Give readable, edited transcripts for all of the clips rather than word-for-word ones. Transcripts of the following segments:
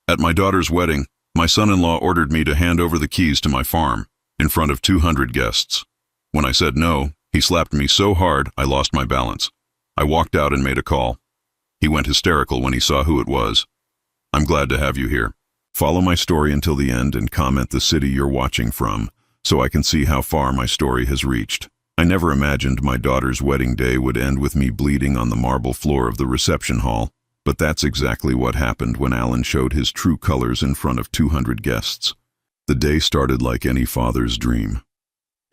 At my daughter's wedding, my son-in-law ordered me to hand over the keys to my farm, in front of 200 guests. When I said no, he slapped me so hard I lost my balance. I walked out and made a call. He went hysterical when he saw who it was. I'm glad to have you here. Follow my story until the end and comment the city you're watching from, so I can see how far my story has reached. I never imagined my daughter's wedding day would end with me bleeding on the marble floor of the reception hall, but that's exactly what happened when Alan showed his true colors in front of 200 guests. The day started like any father's dream.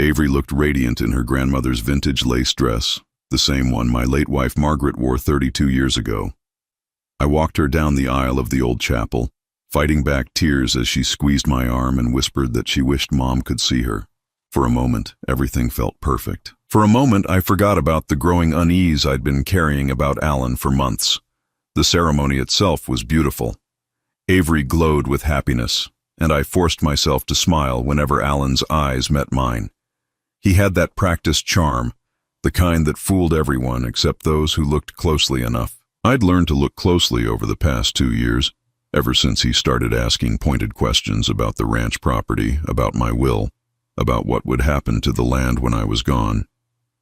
Avery looked radiant in her grandmother's vintage lace dress, the same one my late wife Margaret wore 32 years ago. I walked her down the aisle of the old chapel, fighting back tears as she squeezed my arm and whispered that she wished Mom could see her. For a moment, everything felt perfect. For a moment, I forgot about the growing unease I'd been carrying about Alan for months. The ceremony itself was beautiful. Avery glowed with happiness, and I forced myself to smile whenever Alan's eyes met mine. He had that practiced charm, the kind that fooled everyone except those who looked closely enough. I'd learned to look closely over the past 2 years, ever since he started asking pointed questions about the ranch property, about my will, about what would happen to the land when I was gone.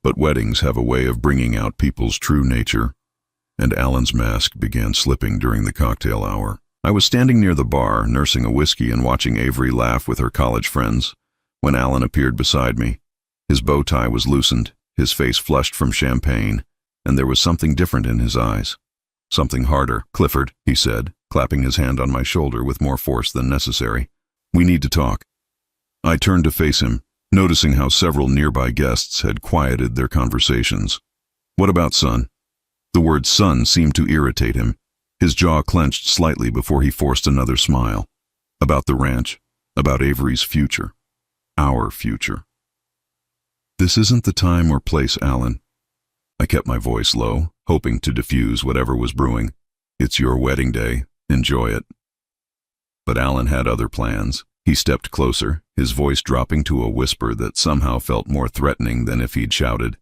But weddings have a way of bringing out people's true nature, and Alan's mask began slipping during the cocktail hour. I was standing near the bar, nursing a whiskey and watching Avery laugh with her college friends, when Alan appeared beside me. His bow tie was loosened, his face flushed from champagne, and there was something different in his eyes. Something harder. "Clifford," he said, clapping his hand on my shoulder with more force than necessary. "We need to talk." I turned to face him, noticing how several nearby guests had quieted their conversations. "What about son?" The word son seemed to irritate him. His jaw clenched slightly before he forced another smile. "About the ranch, about Avery's future. Our future." "This isn't the time or place, Alan." I kept my voice low, hoping to diffuse whatever was brewing. "It's your wedding day. Enjoy it." But Alan had other plans. He stepped closer, his voice dropping to a whisper that somehow felt more threatening than if he'd shouted.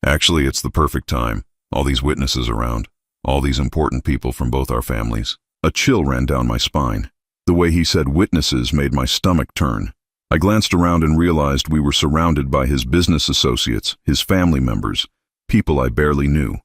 "Actually, it's the perfect time. All these witnesses around. All these important people from both our families." A chill ran down my spine. The way he said witnesses made my stomach turn. I glanced around and realized we were surrounded by his business associates, his family members, people I barely knew.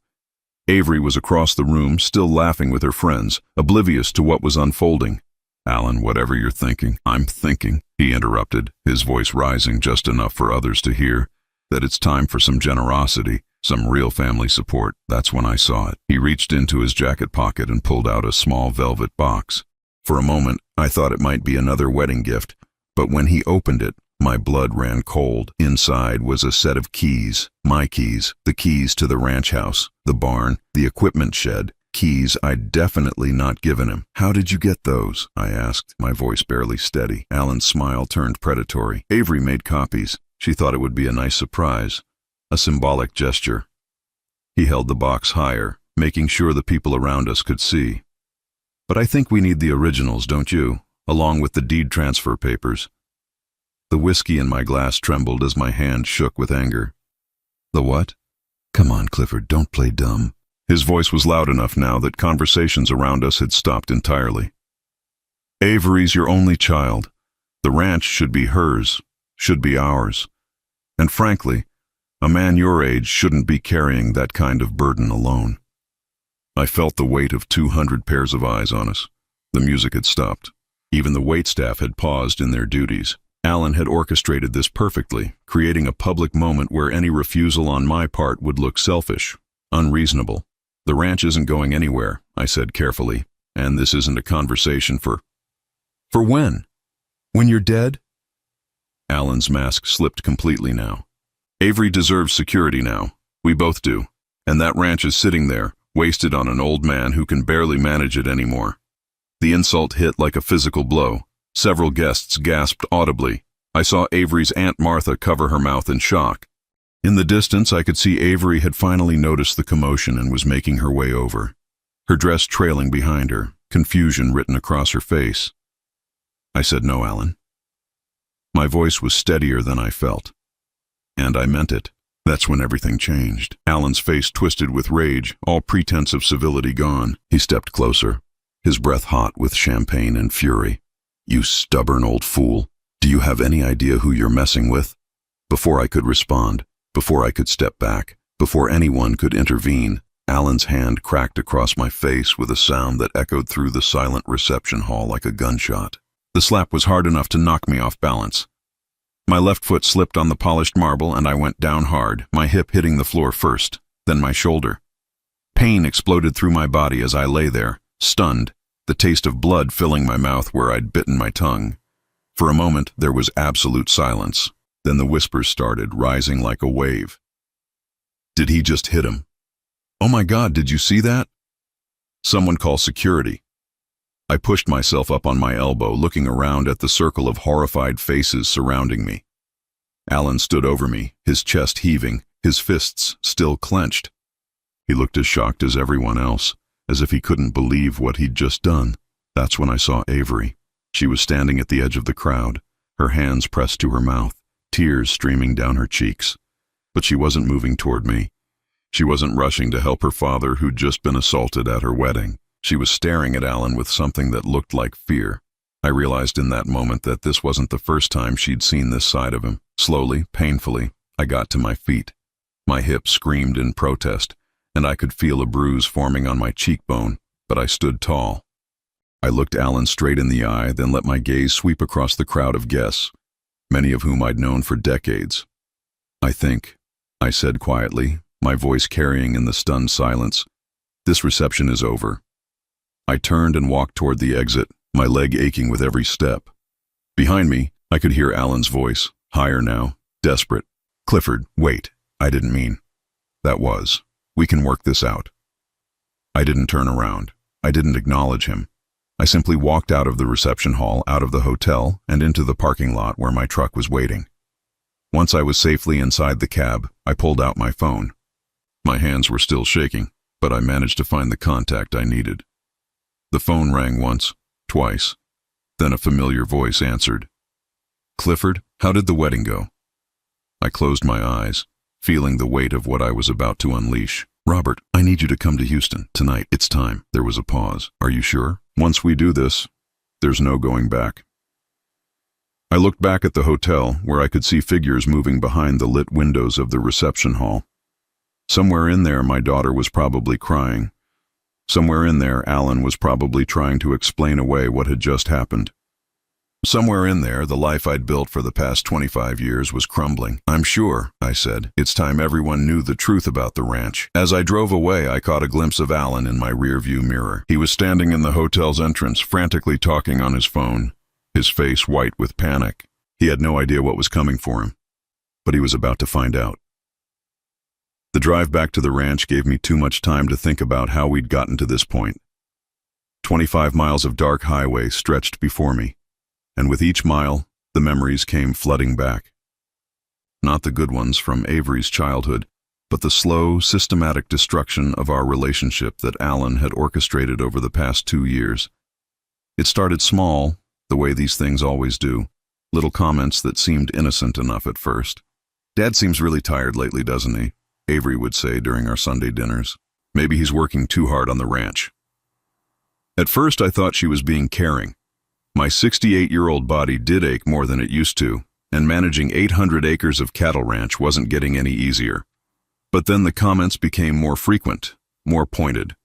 Avery was across the room, still laughing with her friends, oblivious to what was unfolding. "Alan, whatever you're thinking, I'm thinking," he interrupted, his voice rising just enough for others to hear, "that it's time for some generosity, some real family support." That's when I saw it. He reached into his jacket pocket and pulled out a small velvet box. For a moment, I thought it might be another wedding gift, but when he opened it, my blood ran cold. Inside was a set of keys, my keys, the keys to the ranch house, the barn, the equipment shed, keys I'd definitely not given him. "How did you get those?" I asked, my voice barely steady. Alan's smile turned predatory. "Avery made copies. She thought it would be a nice surprise, a symbolic gesture." He held the box higher, making sure the people around us could see. "But I think we need the originals, don't you? Along with the deed transfer papers." The whiskey in my glass trembled as my hand shook with anger. "The what?" "Come on, Clifford, don't play dumb." His voice was loud enough now that conversations around us had stopped entirely. "Avery's your only child. The ranch should be hers, should be ours. And frankly, a man your age shouldn't be carrying that kind of burden alone." I felt the weight of 200 pairs of eyes on us. The music had stopped. Even the waitstaff had paused in their duties. Alan had orchestrated this perfectly, creating a public moment where any refusal on my part would look selfish, unreasonable. "The ranch isn't going anywhere," I said carefully, "and this isn't a conversation for when? When you're dead?" Alan's mask slipped completely now. "Avery deserves security now. We both do. And that ranch is sitting there, wasted on an old man who can barely manage it anymore." The insult hit like a physical blow. Several guests gasped audibly. I saw Avery's Aunt Martha cover her mouth in shock. In the distance, I could see Avery had finally noticed the commotion and was making her way over, her dress trailing behind her, confusion written across her face. I said, "No, Alan." My voice was steadier than I felt. And I meant it. That's when everything changed. Alan's face twisted with rage, all pretense of civility gone. He stepped closer. his breath hot with champagne and fury. "You stubborn old fool. Do you have any idea who you're messing with?" Before I could respond, before I could step back, before anyone could intervene, Alan's hand cracked across my face with a sound that echoed through the silent reception hall like a gunshot. The slap was hard enough to knock me off balance. My left foot slipped on the polished marble and I went down hard, my hip hitting the floor first, then my shoulder. Pain exploded through my body as I lay there, stunned, the taste of blood filling my mouth where I'd bitten my tongue. For a moment, there was absolute silence. Then the whispers started, rising like a wave. "Did he just hit him? Oh my God, did you see that? Someone call security." I pushed myself up on my elbow, looking around at the circle of horrified faces surrounding me. Alan stood over me, his chest heaving, his fists still clenched. He looked as shocked as everyone else, as if he couldn't believe what he'd just done. That's when I saw Avery. She was standing at the edge of the crowd, her hands pressed to her mouth, tears streaming down her cheeks. But she wasn't moving toward me. She wasn't rushing to help her father who'd just been assaulted at her wedding. She was staring at Alan with something that looked like fear. I realized in that moment that this wasn't the first time she'd seen this side of him. Slowly, painfully, I got to my feet. My hip screamed in protest, and I could feel a bruise forming on my cheekbone, but I stood tall. I looked Alan straight in the eye, then let my gaze sweep across the crowd of guests, many of whom I'd known for decades. "I think," I said quietly, my voice carrying in the stunned silence, "this reception is over." I turned and walked toward the exit, my leg aching with every step. Behind me, I could hear Alan's voice, higher now, desperate. "Clifford, wait. I didn't mean. That was. We can work this out." I didn't turn around. I didn't acknowledge him. I simply walked out of the reception hall, out of the hotel, and into the parking lot where my truck was waiting. Once I was safely inside the cab, I pulled out my phone. My hands were still shaking, but I managed to find the contact I needed. The phone rang once, twice. Then a familiar voice answered. "Clifford, how did the wedding go?" I closed my eyes, feeling the weight of what I was about to unleash. "Robert, I need you to come to Houston tonight. It's time." There was a pause. "Are you sure? Once we do this, there's no going back." I looked back at the hotel, where I could see figures moving behind the lit windows of the reception hall. Somewhere in there, my daughter was probably crying. Somewhere in there, Alan was probably trying to explain away what had just happened. Somewhere in there, the life I'd built for the past 25 years was crumbling. "I'm sure," I said. "It's time everyone knew the truth about the ranch." As I drove away, I caught a glimpse of Alan in my rearview mirror. He was standing in the hotel's entrance, frantically talking on his phone, his face white with panic. He had no idea what was coming for him, but he was about to find out. The drive back to the ranch gave me too much time to think about how we'd gotten to this point. 25 miles of dark highway stretched before me, and with each mile, the memories came flooding back. Not the good ones from Avery's childhood, but the slow, systematic destruction of our relationship that Alan had orchestrated over the past 2 years. It started small, the way these things always do, little comments that seemed innocent enough at first. "Dad seems really tired lately, doesn't he?" Avery would say during our Sunday dinners. "Maybe he's working too hard on the ranch." At first, I thought she was being caring. My 68-year-old body did ache more than it used to, and managing 800 acres of cattle ranch wasn't getting any easier. But then the comments became more frequent, more pointed.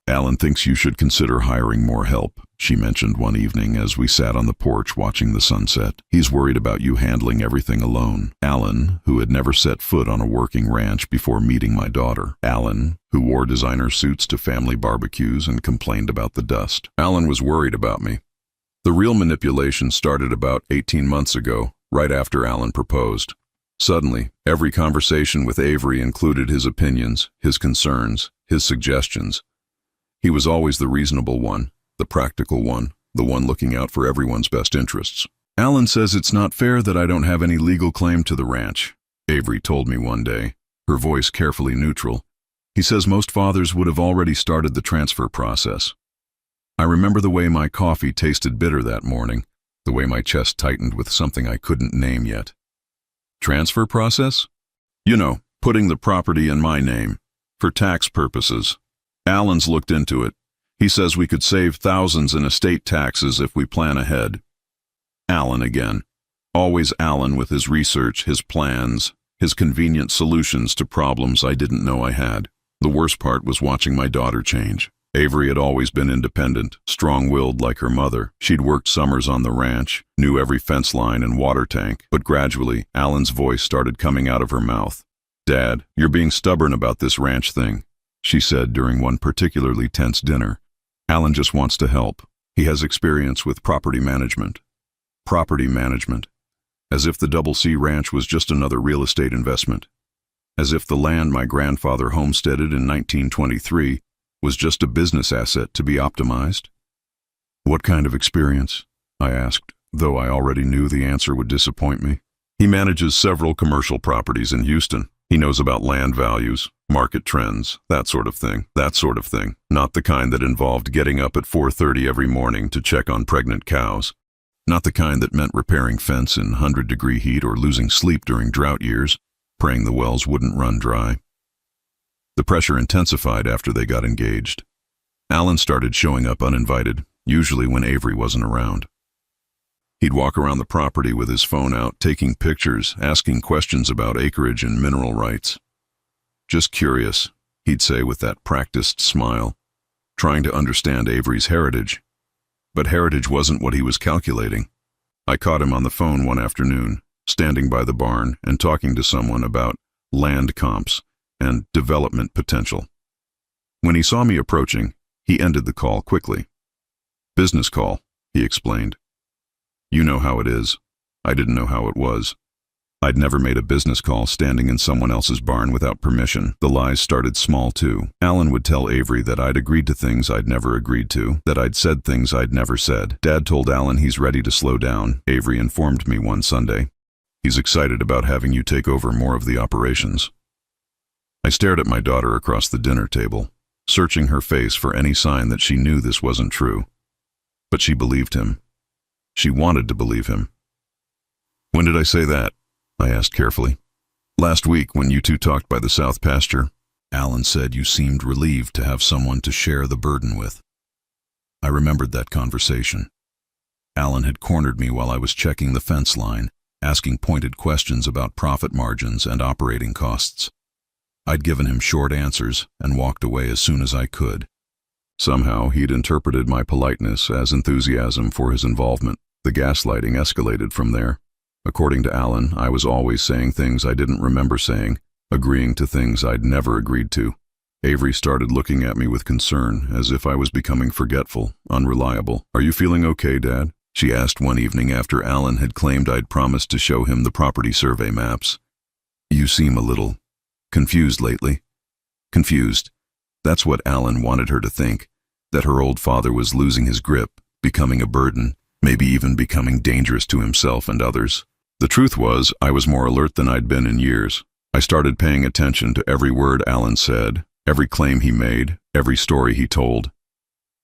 "Alan thinks you should consider hiring more help," she mentioned one evening as we sat on the porch watching the sunset. "He's worried about you handling everything alone." Alan, who had never set foot on a working ranch before meeting my daughter. Alan, who wore designer suits to family barbecues and complained about the dust. Alan was worried about me. The real manipulation started about 18 months ago, right after Alan proposed. Suddenly, every conversation with Avery included his opinions, his concerns, his suggestions. He was always the reasonable one, the practical one, the one looking out for everyone's best interests. "Alan says it's not fair that I don't have any legal claim to the ranch," Avery told me one day, her voice carefully neutral. "He says most fathers would have already started the transfer process." I remember the way my coffee tasted bitter that morning, the way my chest tightened with something I couldn't name yet. "Transfer process?" "You know, putting the property in my name, for tax purposes." Alan's looked into it. He says we could save thousands in estate taxes if we plan ahead. Alan again. Always Alan with his research, his plans, his convenient solutions to problems I didn't know I had. The worst part was watching my daughter change. Avery had always been independent, strong-willed like her mother. She'd worked summers on the ranch, knew every fence line and water tank, but gradually, Alan's voice started coming out of her mouth. "Dad, you're being stubborn about this ranch thing," she said during one particularly tense dinner. "Alan just wants to help. He has experience with property management." Property management. As if the Double C Ranch was just another real estate investment. As if the land my grandfather homesteaded in 1923 was just a business asset to be optimized. "What kind of experience?" I asked, though I already knew the answer would disappoint me. "He manages several commercial properties in Houston. He knows about land values, market trends, that sort of thing. Not the kind that involved getting up at 4:30 every morning to check on pregnant cows. Not the kind that meant repairing fence in 100-degree heat or losing sleep during drought years, praying the wells wouldn't run dry." The pressure intensified after they got engaged. Alan started showing up uninvited, usually when Avery wasn't around. He'd walk around the property with his phone out, taking pictures, asking questions about acreage and mineral rights. "Just curious," he'd say with that practiced smile, trying to understand Avery's heritage. But heritage wasn't what he was calculating. I caught him on the phone one afternoon, standing by the barn and talking to someone about land comps and development potential. When he saw me approaching, he ended the call quickly. "Business call," he explained. "You know how it is." I didn't know how it was. I'd never made a business call standing in someone else's barn without permission. The lies started small too. Alan would tell Avery that I'd agreed to things I'd never agreed to, that I'd said things I'd never said. Dad told Alan he's ready to slow down, Avery informed me one Sunday. "He's excited about having you take over more of the operations." I stared at my daughter across the dinner table, searching her face for any sign that she knew this wasn't true. But she believed him. She wanted to believe him. "When did I say that?" I asked carefully. "Last week when you two talked by the south pasture. Alan said you seemed relieved to have someone to share the burden with." I remembered that conversation. Alan had cornered me while I was checking the fence line, asking pointed questions about profit margins and operating costs. I'd given him short answers and walked away as soon as I could. Somehow he'd interpreted my politeness as enthusiasm for his involvement. The gaslighting escalated from there. According to Alan, I was always saying things I didn't remember saying, agreeing to things I'd never agreed to. Avery started looking at me with concern, as if I was becoming forgetful, unreliable. "Are you feeling okay, Dad?" she asked one evening after Alan had claimed I'd promised to show him the property survey maps. "You seem a little confused lately." Confused. That's what Alan wanted her to think, that her old father was losing his grip, becoming a burden, maybe even becoming dangerous to himself and others. The truth was, I was more alert than I'd been in years. I started paying attention to every word Alan said, every claim he made, every story he told.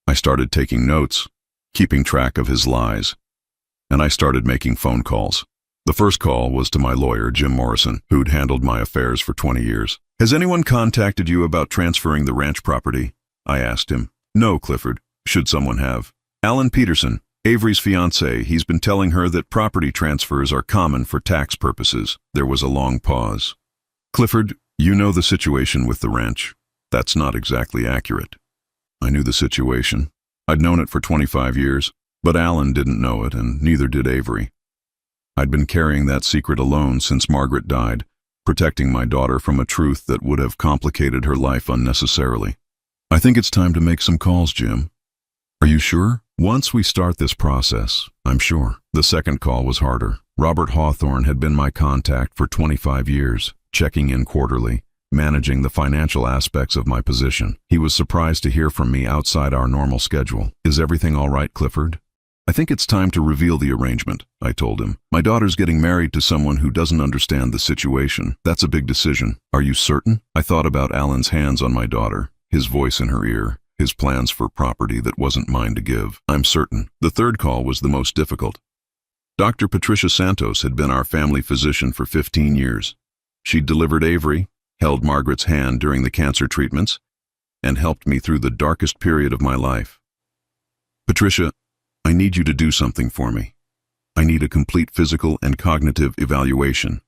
I started taking notes, keeping track of his lies. And I started making phone calls. The first call was to my lawyer, Jim Morrison, who'd handled my affairs for 20 years. "Has anyone contacted you about transferring the ranch property?" I asked him. "No, Clifford. Should someone have?" "Alan Peterson, Avery's fiancé. He's been telling her that property transfers are common for tax purposes." There was a long pause. "Clifford, you know the situation with the ranch. That's not exactly accurate." I knew the situation. I'd known it for 25 years, but Alan didn't know it, and neither did Avery. I'd been carrying that secret alone since Margaret died, protecting my daughter from a truth that would have complicated her life unnecessarily. "I think it's time to make some calls, Jim." "Are you sure?" "Once we start this process, I'm sure." The second call was harder. Robert Hawthorne had been my contact for 25 years, checking in quarterly, managing the financial aspects of my position. He was surprised to hear from me outside our normal schedule. "Is everything all right, Clifford?" "I think it's time to reveal the arrangement," I told him. "My daughter's getting married to someone who doesn't understand the situation. That's a big decision." "Are you certain?" I thought about Alan's hands on my daughter, his voice in her ear, his plans for property that wasn't mine to give. "I'm certain." The third call was the most difficult. Dr. Patricia Santos had been our family physician for 15 years. She'd delivered Avery, held Margaret's hand during the cancer treatments, and helped me through the darkest period of my life. Patricia, I need you to do something for me. I need a complete physical and cognitive evaluation.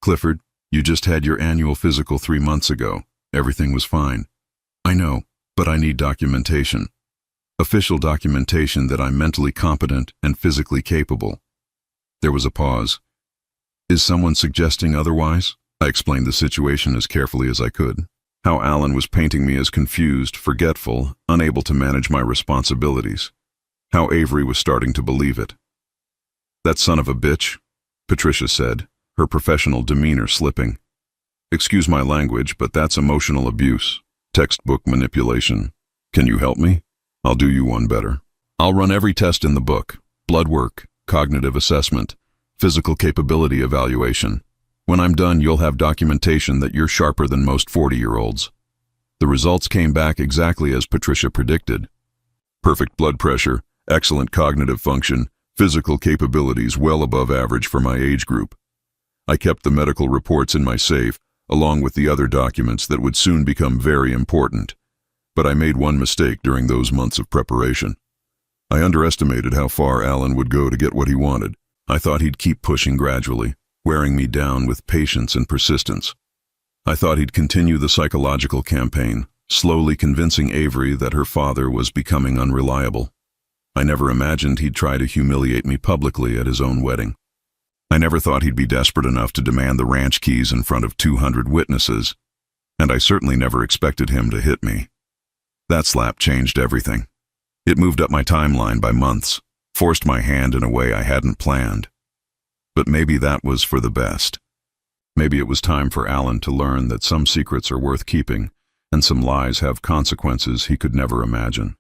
Clifford, you just had your annual physical 3 months ago. Everything was fine. I know, but I need documentation. Official documentation that I'm mentally competent and physically capable. There was a pause. Is someone suggesting otherwise? I explained the situation as carefully as I could. How Alan was painting me as confused, forgetful, unable to manage my responsibilities. How Avery was starting to believe it. That son of a bitch, Patricia said, her professional demeanor slipping. Excuse my language, but that's emotional abuse, textbook manipulation. Can you help me? I'll do you one better. I'll run every test in the book, blood work, cognitive assessment, physical capability evaluation. When I'm done, you'll have documentation that you're sharper than most 40-year-olds. The results came back exactly as Patricia predicted. Perfect blood pressure, excellent cognitive function, physical capabilities well above average for my age group. I kept the medical reports in my safe, along with the other documents that would soon become very important. But I made one mistake during those months of preparation. I underestimated how far Alan would go to get what he wanted. I thought he'd keep pushing gradually, wearing me down with patience and persistence. I thought he'd continue the psychological campaign, slowly convincing Avery that her father was becoming unreliable. I never imagined he'd try to humiliate me publicly at his own wedding. I never thought he'd be desperate enough to demand the ranch keys in front of 200 witnesses, and I certainly never expected him to hit me. That slap changed everything. It moved up my timeline by months, forced my hand in a way I hadn't planned. But maybe that was for the best. Maybe it was time for Alan to learn that some secrets are worth keeping, and some lies have consequences he could never imagine.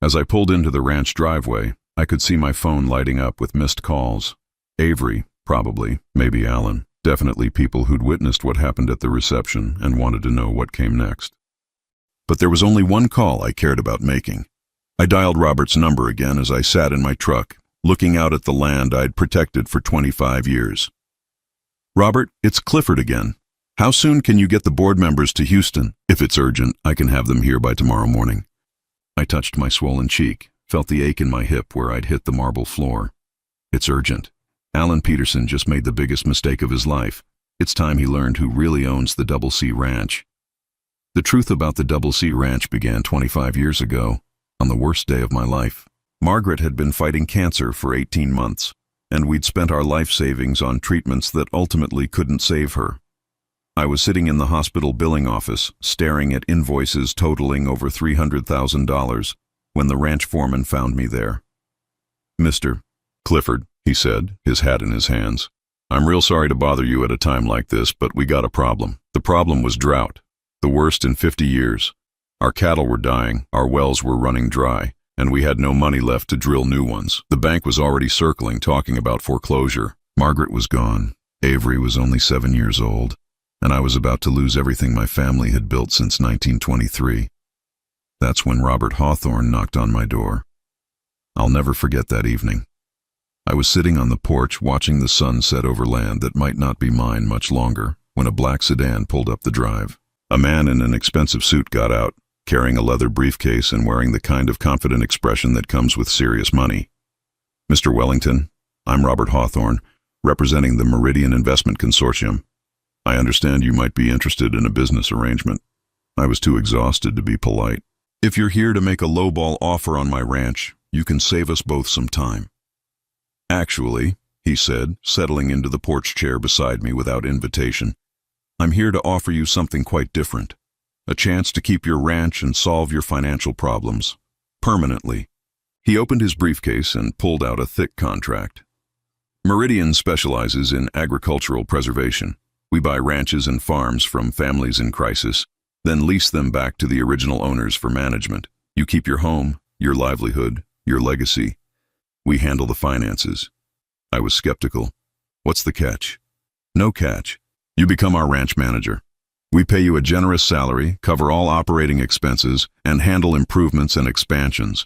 As I pulled into the ranch driveway, I could see my phone lighting up with missed calls. Avery, probably, maybe Alan, definitely people who'd witnessed what happened at the reception and wanted to know what came next. But there was only one call I cared about making. I dialed Robert's number again as I sat in my truck, looking out at the land I'd protected for 25 years. Robert, it's Clifford again. How soon can you get the board members to Houston? If it's urgent, I can have them here by tomorrow morning. I touched my swollen cheek, felt the ache in my hip where I'd hit the marble floor. It's urgent. Alan Peterson just made the biggest mistake of his life. It's time he learned who really owns the Double C Ranch. The truth about the Double C Ranch began 25 years ago, on the worst day of my life. Margaret had been fighting cancer for 18 months, and we'd spent our life savings on treatments that ultimately couldn't save her. I was sitting in the hospital billing office, staring at invoices totaling over $300,000, when the ranch foreman found me there. Mr. Clifford, he said, his hat in his hands. I'm real sorry to bother you at a time like this, but we got a problem. The problem was drought, the worst in 50 years. Our cattle were dying, our wells were running dry, and we had no money left to drill new ones. The bank was already circling, talking about foreclosure. Margaret was gone. Avery was only 7 years old, and I was about to lose everything my family had built since 1923. That's when Robert Hawthorne knocked on my door. I'll never forget that evening. I was sitting on the porch watching the sun set over land that might not be mine much longer when a black sedan pulled up the drive. A man in an expensive suit got out, carrying a leather briefcase and wearing the kind of confident expression that comes with serious money. Mr. Wellington, I'm Robert Hawthorne, representing the Meridian Investment Consortium. I understand you might be interested in a business arrangement. I was too exhausted to be polite. If you're here to make a lowball offer on my ranch, you can save us both some time. Actually, he said, settling into the porch chair beside me without invitation, I'm here to offer you something quite different. A chance to keep your ranch and solve your financial problems. Permanently. He opened his briefcase and pulled out a thick contract. Meridian specializes in agricultural preservation. We buy ranches and farms from families in crisis, then lease them back to the original owners for management. You keep your home, your livelihood, your legacy. We handle the finances. I was skeptical. What's the catch? No catch. You become our ranch manager. We pay you a generous salary, cover all operating expenses, and handle improvements and expansions.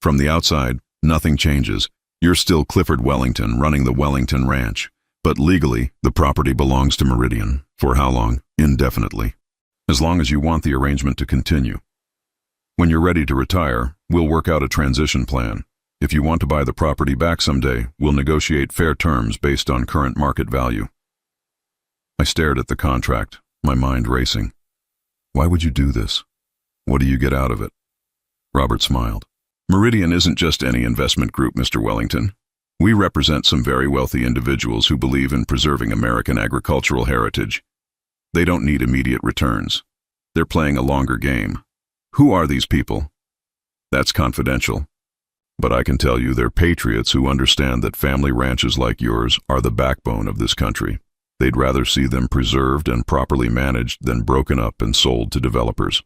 From the outside, nothing changes. You're still Clifford Wellington running the Wellington Ranch. But legally, the property belongs to Meridian. For how long? Indefinitely. As long as you want the arrangement to continue. When you're ready to retire, we'll work out a transition plan. If you want to buy the property back someday, we'll negotiate fair terms based on current market value. I stared at the contract, my mind racing. Why would you do this? What do you get out of it? Robert smiled. Meridian isn't just any investment group, Mr. Wellington. We represent some very wealthy individuals who believe in preserving American agricultural heritage. They don't need immediate returns. They're playing a longer game. Who are these people? That's confidential. But I can tell you they're patriots who understand that family ranches like yours are the backbone of this country. They'd rather see them preserved and properly managed than broken up and sold to developers.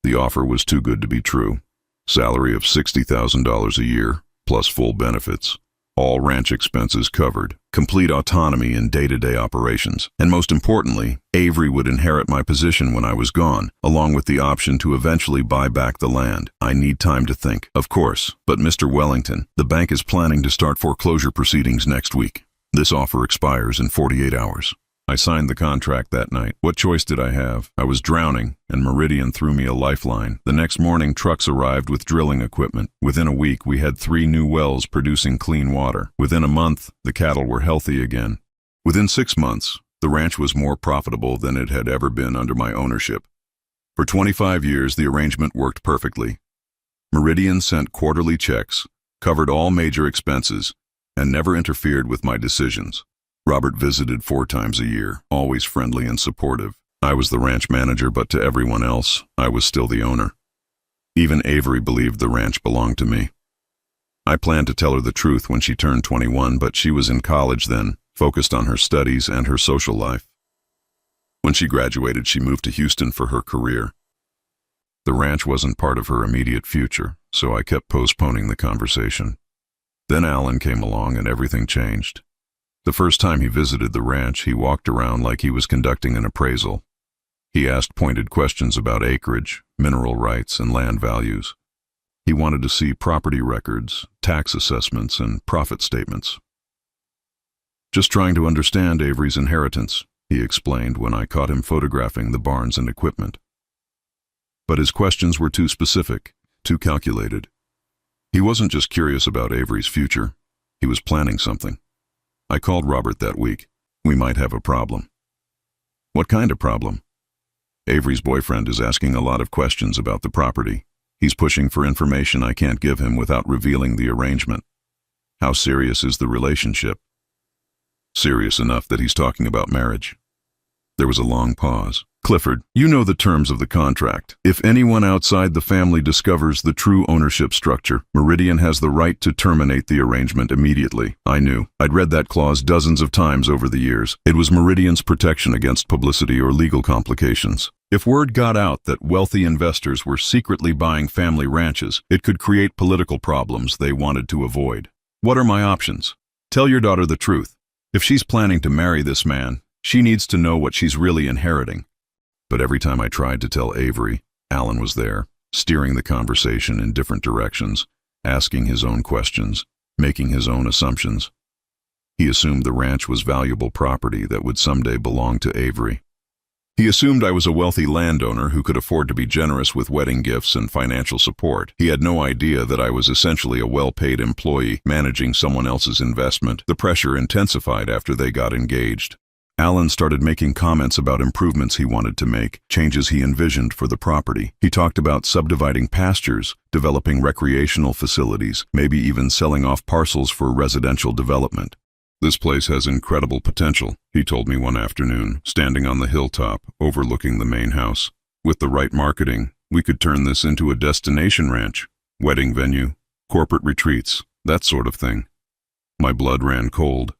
The offer was too good to be true. Salary of $60,000 a year, plus full benefits. All ranch expenses covered, complete autonomy in day-to-day operations, and most importantly, Avery would inherit my position when I was gone, along with the option to eventually buy back the land. I need time to think, of course, but Mr. Wellington, the bank is planning to start foreclosure proceedings next week. This offer expires in 48 hours. I signed the contract that night. What choice did I have? I was drowning, and Meridian threw me a lifeline. The next morning, trucks arrived with drilling equipment. Within a week, we had 3 new wells producing clean water. Within a month, the cattle were healthy again. Within 6 months, the ranch was more profitable than it had ever been under my ownership. For 25 years, the arrangement worked perfectly. Meridian sent quarterly checks, covered all major expenses, and never interfered with my decisions. Robert visited 4 times a year, always friendly and supportive. I was the ranch manager, but to everyone else, I was still the owner. Even Avery believed the ranch belonged to me. I planned to tell her the truth when she turned 21, but she was in college then, focused on her studies and her social life. When she graduated, she moved to Houston for her career. The ranch wasn't part of her immediate future, so I kept postponing the conversation. Then Alan came along and everything changed. The first time he visited the ranch, he walked around like he was conducting an appraisal. He asked pointed questions about acreage, mineral rights, and land values. He wanted to see property records, tax assessments, and profit statements. Just trying to understand Avery's inheritance, he explained when I caught him photographing the barns and equipment. But his questions were too specific, too calculated. He wasn't just curious about Avery's future. He was planning something. I called Robert that week. We might have a problem. What kind of problem? Avery's boyfriend is asking a lot of questions about the property. He's pushing for information I can't give him without revealing the arrangement. How serious is the relationship? Serious enough that he's talking about marriage. There was a long pause. Clifford, you know the terms of the contract. If anyone outside the family discovers the true ownership structure, Meridian has the right to terminate the arrangement immediately. I knew. I'd read that clause dozens of times over the years. It was Meridian's protection against publicity or legal complications. If word got out that wealthy investors were secretly buying family ranches, it could create political problems they wanted to avoid. What are my options? Tell your daughter the truth. If she's planning to marry this man, she needs to know what she's really inheriting. But every time I tried to tell Avery, Alan was there, steering the conversation in different directions, asking his own questions, making his own assumptions. He assumed the ranch was valuable property that would someday belong to Avery. He assumed I was a wealthy landowner who could afford to be generous with wedding gifts and financial support. He had no idea that I was essentially a well-paid employee managing someone else's investment. The pressure intensified after they got engaged. Alan started making comments about improvements he wanted to make, changes he envisioned for the property. He talked about subdividing pastures, developing recreational facilities, maybe even selling off parcels for residential development. This place has incredible potential, he told me one afternoon, standing on the hilltop, overlooking the main house. With the right marketing, we could turn this into a destination ranch, wedding venue, corporate retreats, that sort of thing. My blood ran cold.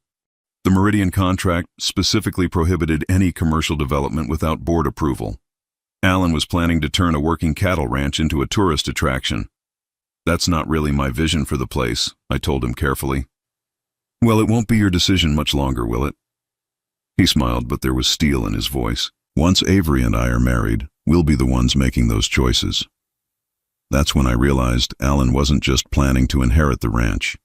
The Meridian contract specifically prohibited any commercial development without board approval. Alan was planning to turn a working cattle ranch into a tourist attraction. That's not really my vision for the place, I told him carefully. Well, it won't be your decision much longer, will it? He smiled, but there was steel in his voice. Once Avery and I are married, we'll be the ones making those choices. That's when I realized Alan wasn't just planning to inherit the ranch.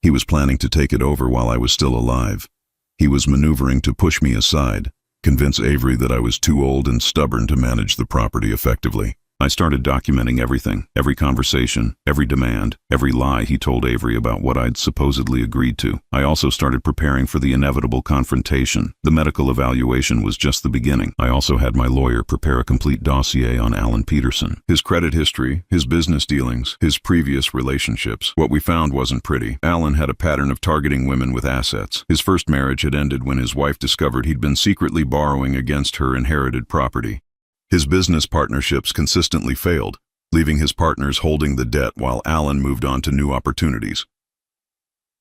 He was planning to take it over while I was still alive. He was maneuvering to push me aside, convince Avery that I was too old and stubborn to manage the property effectively. I started documenting everything, every conversation, every demand, every lie he told Avery about what I'd supposedly agreed to. I also started preparing for the inevitable confrontation. The medical evaluation was just the beginning. I also had my lawyer prepare a complete dossier on Alan Peterson. His credit history, his business dealings, his previous relationships. What we found wasn't pretty. Alan had a pattern of targeting women with assets. His first marriage had ended when his wife discovered he'd been secretly borrowing against her inherited property. His business partnerships consistently failed, leaving his partners holding the debt while Alan moved on to new opportunities.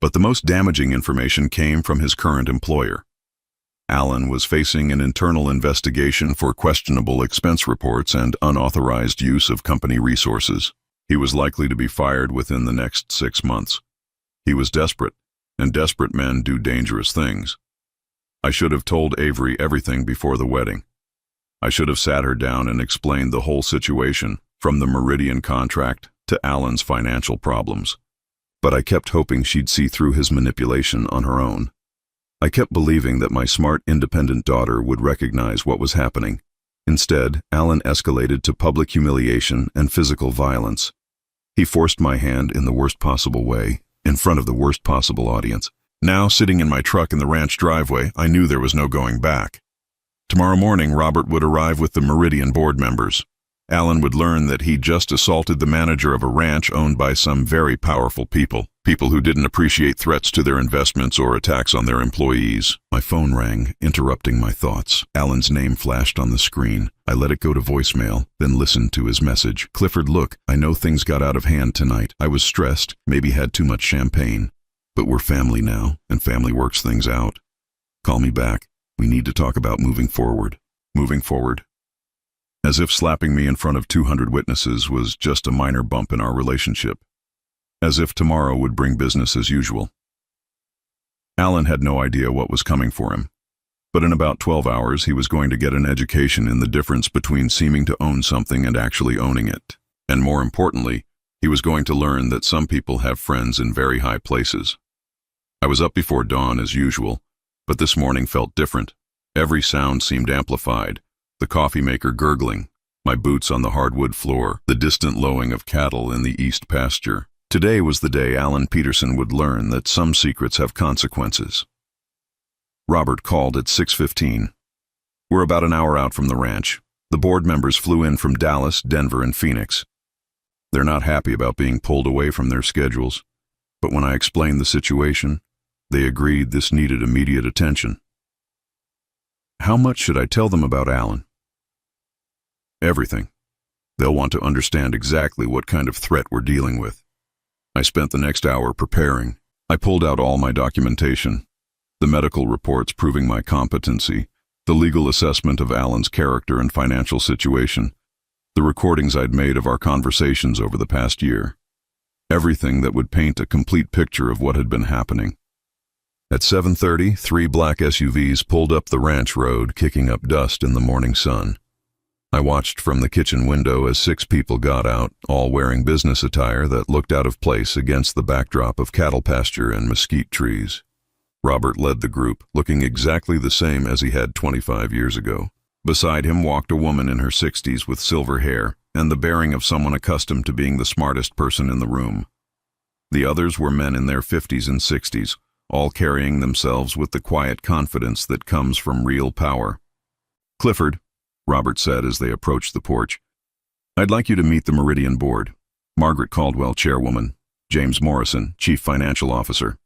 But the most damaging information came from his current employer. Alan was facing an internal investigation for questionable expense reports and unauthorized use of company resources. He was likely to be fired within the next 6 months. He was desperate, and desperate men do dangerous things. I should have told Avery everything before the wedding. I should have sat her down and explained the whole situation, from the Meridian contract to Alan's financial problems. But I kept hoping she'd see through his manipulation on her own. I kept believing that my smart, independent daughter would recognize what was happening. Instead, Alan escalated to public humiliation and physical violence. He forced my hand in the worst possible way, in front of the worst possible audience. Now, sitting in my truck in the ranch driveway, I knew there was no going back. Tomorrow morning, Robert would arrive with the Meridian board members. Alan would learn that he'd just assaulted the manager of a ranch owned by some very powerful people who didn't appreciate threats to their investments or attacks on their employees. My phone rang, interrupting my thoughts. Alan's name flashed on the screen. I let it go to voicemail, then listened to his message. Clifford, look, I know things got out of hand tonight. I was stressed, maybe had too much champagne. But we're family now, and family works things out. Call me back. We need to talk about moving forward. Moving forward. As if slapping me in front of 200 witnesses was just a minor bump in our relationship. As if tomorrow would bring business as usual. Alan had no idea what was coming for him. But in about 12 hours, he was going to get an education in the difference between seeming to own something and actually owning it. And more importantly, he was going to learn that some people have friends in very high places. I was up before dawn as usual. But this morning felt different. Every sound seemed amplified. The coffee maker gurgling, my boots on the hardwood floor, the distant lowing of cattle in the east pasture. Today was the day Alan Peterson would learn that some secrets have consequences. Robert called at 6:15. We're about an hour out from the ranch. The board members flew in from Dallas, Denver, and Phoenix. They're not happy about being pulled away from their schedules, but when I explained the situation, they agreed this needed immediate attention. How much should I tell them about Alan? Everything. They'll want to understand exactly what kind of threat we're dealing with. I spent the next hour preparing. I pulled out all my documentation, the medical reports proving my competency, the legal assessment of Alan's character and financial situation, the recordings I'd made of our conversations over the past year. Everything that would paint a complete picture of what had been happening. At 7:30, 3 black SUVs pulled up the ranch road, kicking up dust in the morning sun. I watched from the kitchen window as 6 people got out, all wearing business attire that looked out of place against the backdrop of cattle pasture and mesquite trees. Robert led the group, looking exactly the same as he had 25 years ago. Beside him walked a woman in her 60s with silver hair and the bearing of someone accustomed to being the smartest person in the room. The others were men in their 50s and 60s, all carrying themselves with the quiet confidence that comes from real power. Clifford, Robert said as they approached the porch, I'd like you to meet the Meridian Board. Margaret Caldwell, Chairwoman, James Morrison, Chief Financial Officer,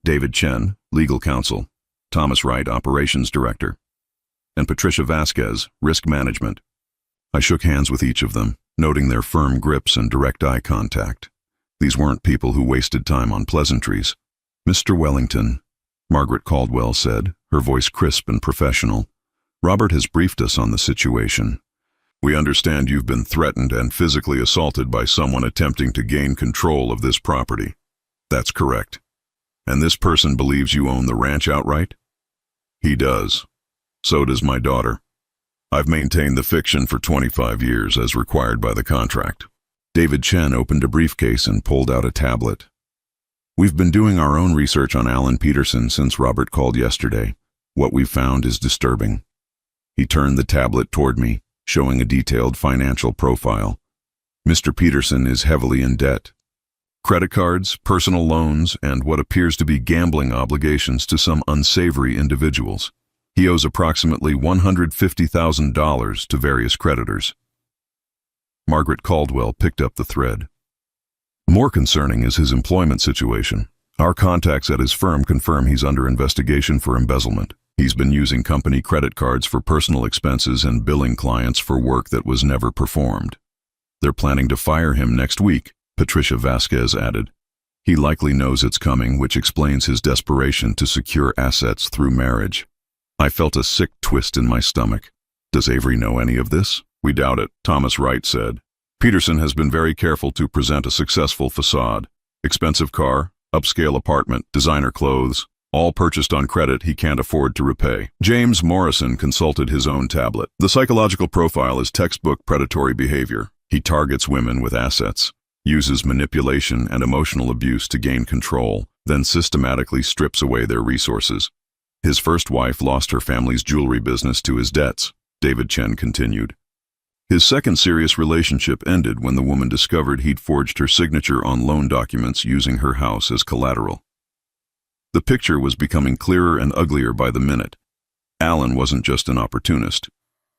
David Chen, Legal Counsel, Thomas Wright, Operations Director, and Patricia Vasquez, Risk Management. I shook hands with each of them, noting their firm grips and direct eye contact. These weren't people who wasted time on pleasantries. Mr. Wellington, Margaret Caldwell said, her voice crisp and professional, Robert has briefed us on the situation. We understand you've been threatened and physically assaulted by someone attempting to gain control of this property. That's correct. And this person believes you own the ranch outright? He does. So does my daughter. I've maintained the fiction for 25 years as required by the contract. David Chen opened a briefcase and pulled out a tablet. We've been doing our own research on Alan Peterson since Robert called yesterday. What we've found is disturbing. He turned the tablet toward me, showing a detailed financial profile. Mr. Peterson is heavily in debt. Credit cards, personal loans, and what appears to be gambling obligations to some unsavory individuals. He owes approximately $150,000 to various creditors. Margaret Caldwell picked up the thread. More concerning is his employment situation. Our contacts at his firm confirm he's under investigation for embezzlement. He's been using company credit cards for personal expenses and billing clients for work that was never performed. They're planning to fire him next week, Patricia Vasquez added. He likely knows it's coming, which explains his desperation to secure assets through marriage. I felt a sick twist in my stomach. Does Avery know any of this? We doubt it, Thomas Wright said. Peterson has been very careful to present a successful facade. Expensive car, upscale apartment, designer clothes, all purchased on credit he can't afford to repay. James Morrison consulted his own tablet. The psychological profile is textbook predatory behavior. He targets women with assets, uses manipulation and emotional abuse to gain control, then systematically strips away their resources. His first wife lost her family's jewelry business to his debts, David Chen continued. His second serious relationship ended when the woman discovered he'd forged her signature on loan documents using her house as collateral. The picture was becoming clearer and uglier by the minute. Alan wasn't just an opportunist.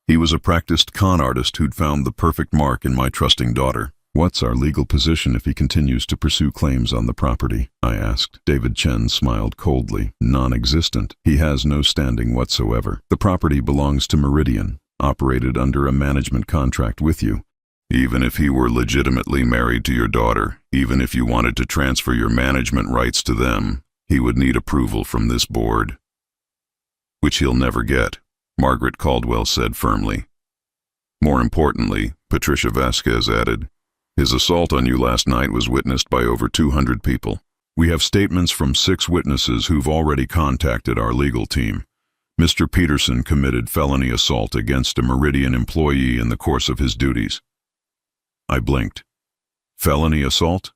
He was a practiced con artist who'd found the perfect mark in my trusting daughter. What's our legal position if he continues to pursue claims on the property? I asked. David Chen smiled coldly. Non-existent. He has no standing whatsoever. The property belongs to Meridian, operated under a management contract with you. Even if he were legitimately married to your daughter, even if you wanted to transfer your management rights to them, he would need approval from this board. Which he'll never get, Margaret Caldwell said firmly. More importantly, Patricia Vasquez added, his assault on you last night was witnessed by over 200 people. We have statements from 6 witnesses who've already contacted our legal team. Mr. Peterson committed felony assault against a Meridian employee in the course of his duties. I blinked. Felony assault?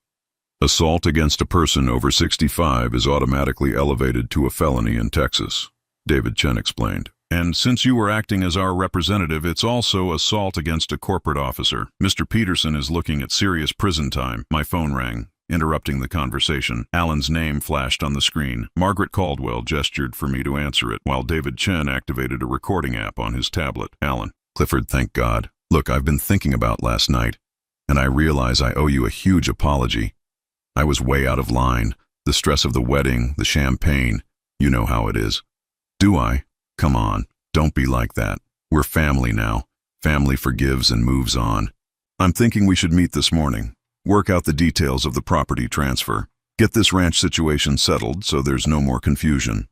Assault against a person over 65 is automatically elevated to a felony in Texas, David Chen explained. And since you were acting as our representative, it's also assault against a corporate officer. Mr. Peterson is looking at serious prison time. My phone rang, interrupting the conversation. Alan's name flashed on the screen. Margaret Caldwell gestured for me to answer it, while David Chen activated a recording app on his tablet. Alan. Clifford, thank God. Look, I've been thinking about last night, and I realize I owe you a huge apology. I was way out of line. The stress of the wedding, the champagne. You know how it is. Do I? Come on, don't be like that. We're family now. Family forgives and moves on. I'm thinking we should meet this morning, work out the details of the property transfer, get this ranch situation settled so there's no more confusion.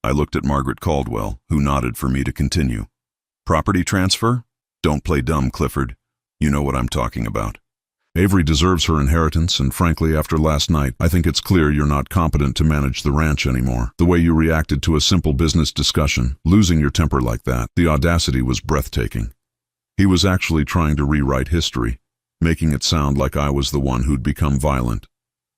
I looked at Margaret Caldwell, who nodded for me to continue. Property transfer? Don't play dumb, Clifford. You know what I'm talking about. Avery deserves her inheritance, and frankly, after last night, I think it's clear you're not competent to manage the ranch anymore. The way you reacted to a simple business discussion, losing your temper like that, the audacity was breathtaking. He was actually trying to rewrite history, making it sound like I was the one who'd become violent.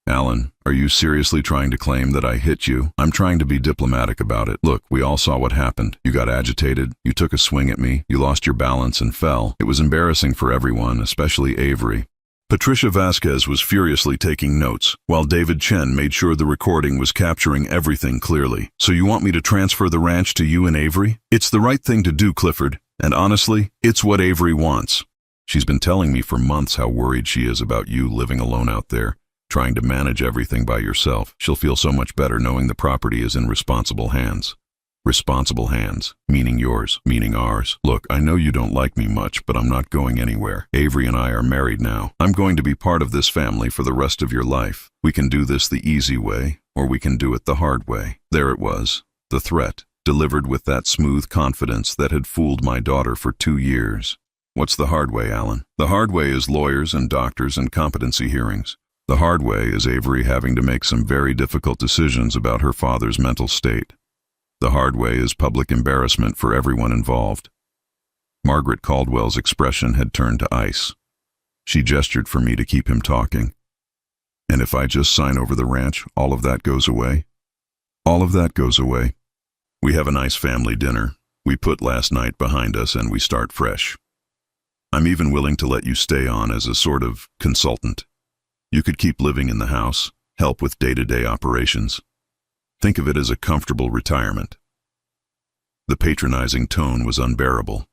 Alan, are you seriously trying to claim that I hit you? I'm trying to be diplomatic about it. Look, we all saw what happened. You got agitated, you took a swing at me, you lost your balance and fell. It was embarrassing for everyone, especially Avery. Patricia Vasquez was furiously taking notes, while David Chen made sure the recording was capturing everything clearly. So you want me to transfer the ranch to you and Avery? It's the right thing to do, Clifford, and honestly, it's what Avery wants. She's been telling me for months how worried she is about you living alone out there, trying to manage everything by yourself. She'll feel so much better knowing the property is in responsible hands. Responsible hands, meaning yours, meaning ours. Look, I know you don't like me much, but I'm not going anywhere. Avery and I are married now. I'm going to be part of this family for the rest of your life. We can do this the easy way, or we can do it the hard way. There it was, the threat, delivered with that smooth confidence that had fooled my daughter for 2 years. What's the hard way, Alan? The hard way is lawyers and doctors and competency hearings. The hard way is Avery having to make some very difficult decisions about her father's mental state. The hard way is public embarrassment for everyone involved. Margaret Caldwell's expression had turned to ice. She gestured for me to keep him talking. And if I just sign over the ranch, all of that goes away? All of that goes away. We have a nice family dinner. We put last night behind us and we start fresh. I'm even willing to let you stay on as a sort of consultant. You could keep living in the house, help with day-to-day operations. Think of it as a comfortable retirement. The patronizing tone was unbearable.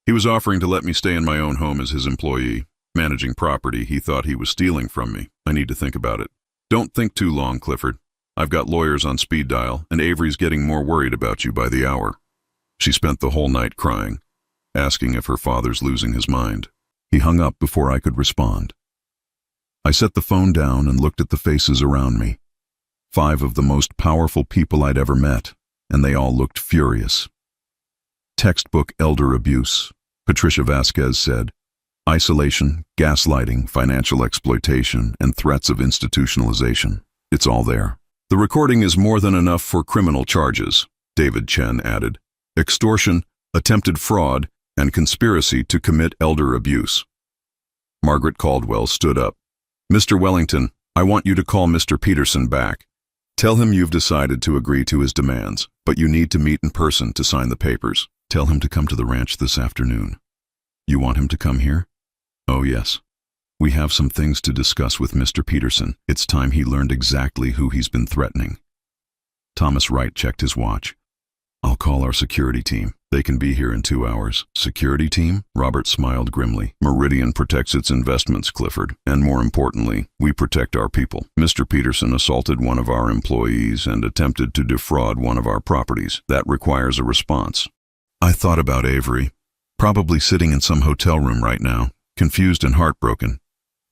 He was offering to let me stay in my own home as his employee, managing property he thought he was stealing from me. I need to think about it. Don't think too long, Clifford. I've got lawyers on speed dial, and Avery's getting more worried about you by the hour. She spent the whole night crying, asking if her father's losing his mind. He hung up before I could respond. I set the phone down and looked at the faces around me. 5 of the most powerful people I'd ever met, and they all looked furious. Textbook elder abuse, Patricia Vasquez said. Isolation, gaslighting, financial exploitation, and threats of institutionalization. It's all there. The recording is more than enough for criminal charges, David Chen added. Extortion, attempted fraud, and conspiracy to commit elder abuse. Margaret Caldwell stood up. Mr. Wellington, I want you to call Mr. Peterson back. Tell him you've decided to agree to his demands, but you need to meet in person to sign the papers. Tell him to come to the ranch this afternoon. You want him to come here? Oh, yes. We have some things to discuss with Mr. Peterson. It's time he learned exactly who he's been threatening. Thomas Wright checked his watch. I'll call our security team. They can be here in 2 hours. Security team? Robert smiled grimly. Meridian protects its investments, Clifford. And more importantly, we protect our people. Mr. Peterson assaulted one of our employees and attempted to defraud one of our properties. That requires a response. I thought about Avery, probably sitting in some hotel room right now, confused and heartbroken,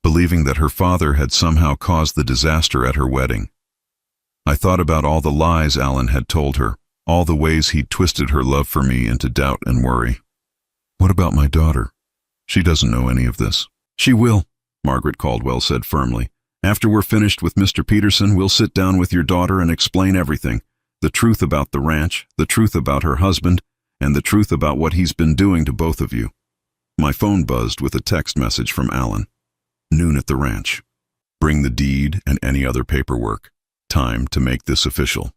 believing that her father had somehow caused the disaster at her wedding. I thought about all the lies Alan had told her, all the ways he'd twisted her love for me into doubt and worry. What about my daughter? She doesn't know any of this. She will, Margaret Caldwell said firmly. After we're finished with Mr. Peterson, we'll sit down with your daughter and explain everything. The truth about the ranch, the truth about her husband, and the truth about what he's been doing to both of you. My phone buzzed with a text message from Alan. Noon at the ranch. Bring the deed and any other paperwork. Time to make this official.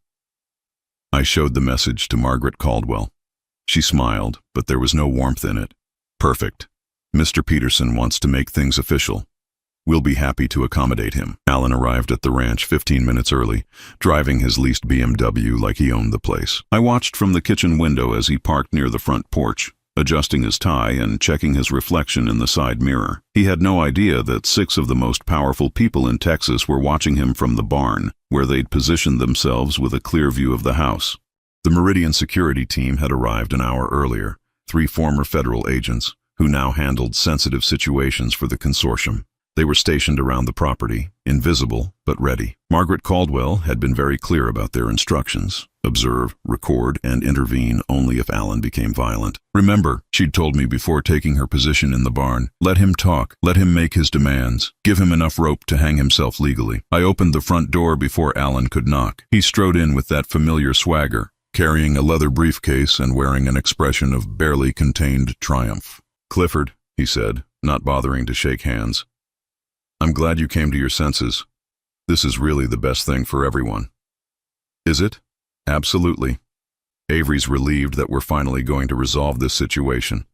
I showed the message to Margaret Caldwell. She smiled, but there was no warmth in it. Perfect. Mr. Peterson wants to make things official. We'll be happy to accommodate him. Alan arrived at the ranch 15 minutes early, driving his leased BMW like he owned the place. I watched from the kitchen window as he parked near the front porch, adjusting his tie and checking his reflection in the side mirror. He had no idea that 6 of the most powerful people in Texas were watching him from the barn, where they'd positioned themselves with a clear view of the house. The Meridian security team had arrived an hour earlier, 3 former federal agents, who now handled sensitive situations for the consortium. They were stationed around the property, invisible but ready. Margaret Caldwell had been very clear about their instructions. Observe, record, and intervene only if Alan became violent. Remember, she'd told me before taking her position in the barn, let him talk, let him make his demands, give him enough rope to hang himself legally. I opened the front door before Alan could knock. He strode in with that familiar swagger, carrying a leather briefcase and wearing an expression of barely contained triumph. Clifford, he said, not bothering to shake hands. I'm glad you came to your senses. This is really the best thing for everyone. Is it? Absolutely. Avery's relieved that we're finally going to resolve this situation.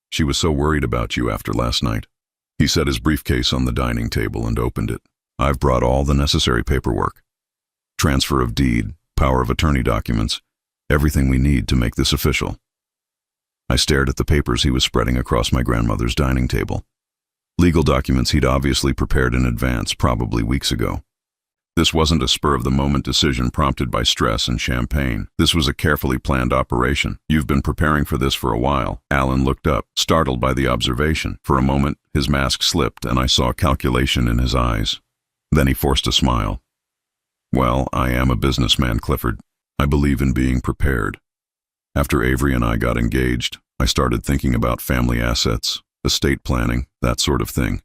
She was so worried about you after last night. He set his briefcase on the dining table and opened it. I've brought all the necessary paperwork. Transfer of deed, power of attorney documents, everything we need to make this official. I stared at the papers he was spreading across my grandmother's dining table. Legal documents he'd obviously prepared in advance, probably weeks ago. This wasn't a spur-of-the-moment decision prompted by stress and champagne. This was a carefully planned operation. You've been preparing for this for a while. Alan looked up, startled by the observation. For a moment, his mask slipped, and I saw calculation in his eyes. Then he forced a smile. Well, I am a businessman, Clifford. I believe in being prepared. After Avery and I got engaged, I started thinking about family assets, estate planning, that sort of thing.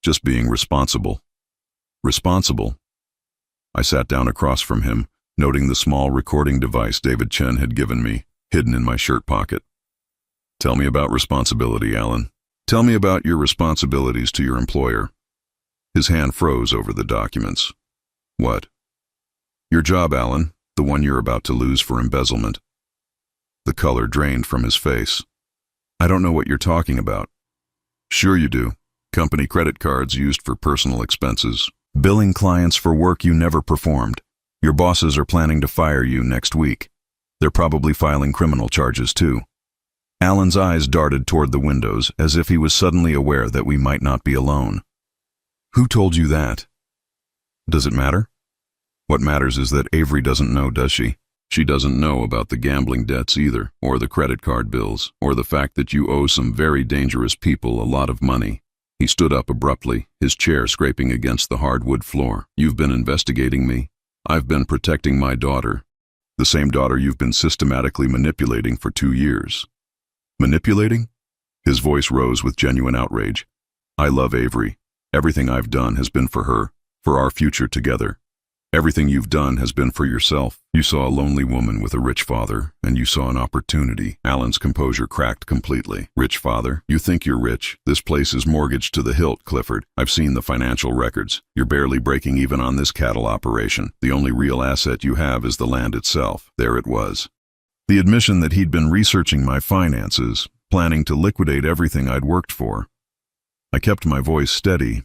Just being responsible. Responsible? I sat down across from him, noting the small recording device David Chen had given me, hidden in my shirt pocket. Tell me about responsibility, Alan. Tell me about your responsibilities to your employer. His hand froze over the documents. What? Your job, Alan, the one you're about to lose for embezzlement. The color drained from his face. I don't know what you're talking about. Sure you do. Company credit cards used for personal expenses. Billing clients for work you never performed. Your bosses are planning to fire you next week. They're probably filing criminal charges too. Alan's eyes darted toward the windows as if he was suddenly aware that we might not be alone. Who told you that? Does it matter? What matters is that Avery doesn't know, does she? She doesn't know about the gambling debts either, or the credit card bills, or the fact that you owe some very dangerous people a lot of money. He stood up abruptly, his chair scraping against the hardwood floor. You've been investigating me. I've been protecting my daughter. The same daughter you've been systematically manipulating for 2 years. Manipulating? His voice rose with genuine outrage. I love Avery. Everything I've done has been for her, for our future together. Everything you've done has been for yourself. You saw a lonely woman with a rich father, and you saw an opportunity. Alan's composure cracked completely. Rich father? You think you're rich? This place is mortgaged to the hilt, Clifford. I've seen the financial records. You're barely breaking even on this cattle operation. The only real asset you have is the land itself. There it was. The admission that he'd been researching my finances, planning to liquidate everything I'd worked for. I kept my voice steady.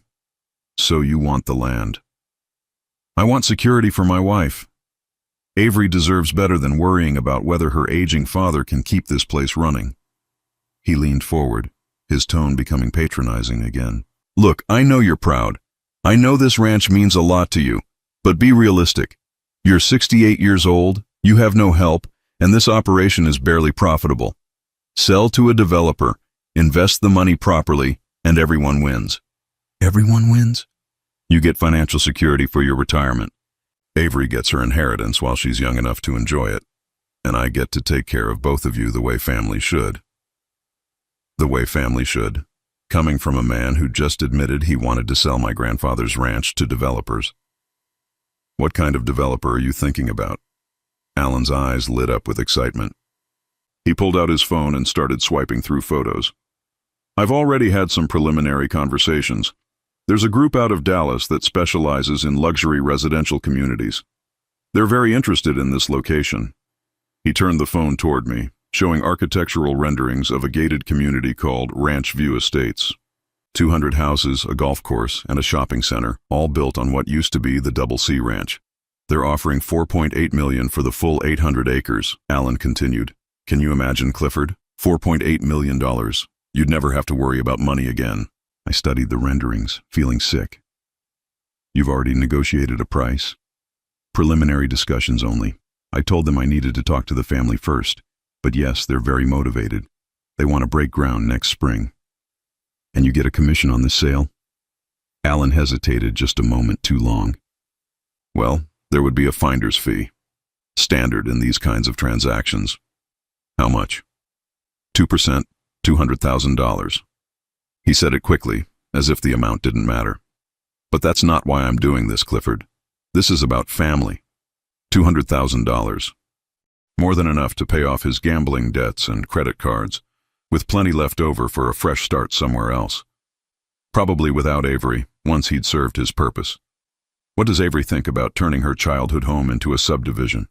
So you want the land. I want security for my wife. Avery deserves better than worrying about whether her aging father can keep this place running. He leaned forward, his tone becoming patronizing again. Look, I know you're proud. I know this ranch means a lot to you, but be realistic. You're 68 years old, you have no help, and this operation is barely profitable. Sell to a developer, invest the money properly, and everyone wins. Everyone wins? You get financial security for your retirement. Avery gets her inheritance while she's young enough to enjoy it, and I get to take care of both of you the way family should. The way family should, coming from a man who just admitted he wanted to sell my grandfather's ranch to developers. What kind of developer are you thinking about? Alan's eyes lit up with excitement. He pulled out his phone and started swiping through photos. I've already had some preliminary conversations. There's a group out of Dallas that specializes in luxury residential communities. They're very interested in this location. He turned the phone toward me, showing architectural renderings of a gated community called Ranch View Estates. 200 houses, a golf course, and a shopping center, all built on what used to be the Double C Ranch. They're offering $4.8 million for the full 800 acres, Alan continued. Can you imagine, Clifford? $4.8 million. You'd never have to worry about money again. I studied the renderings, feeling sick. You've already negotiated a price? Preliminary discussions only. I told them I needed to talk to the family first, but yes, they're very motivated. They want to break ground next spring. And you get a commission on this sale? Alan hesitated just a moment too long. Well, there would be a finder's fee. Standard in these kinds of transactions. How much? 2%, $200,000. He said it quickly, as if the amount didn't matter. But that's not why I'm doing this, Clifford. This is about family. $200,000. More than enough to pay off his gambling debts and credit cards, with plenty left over for a fresh start somewhere else. Probably without Avery, once he'd served his purpose. What does Avery think about turning her childhood home into a subdivision?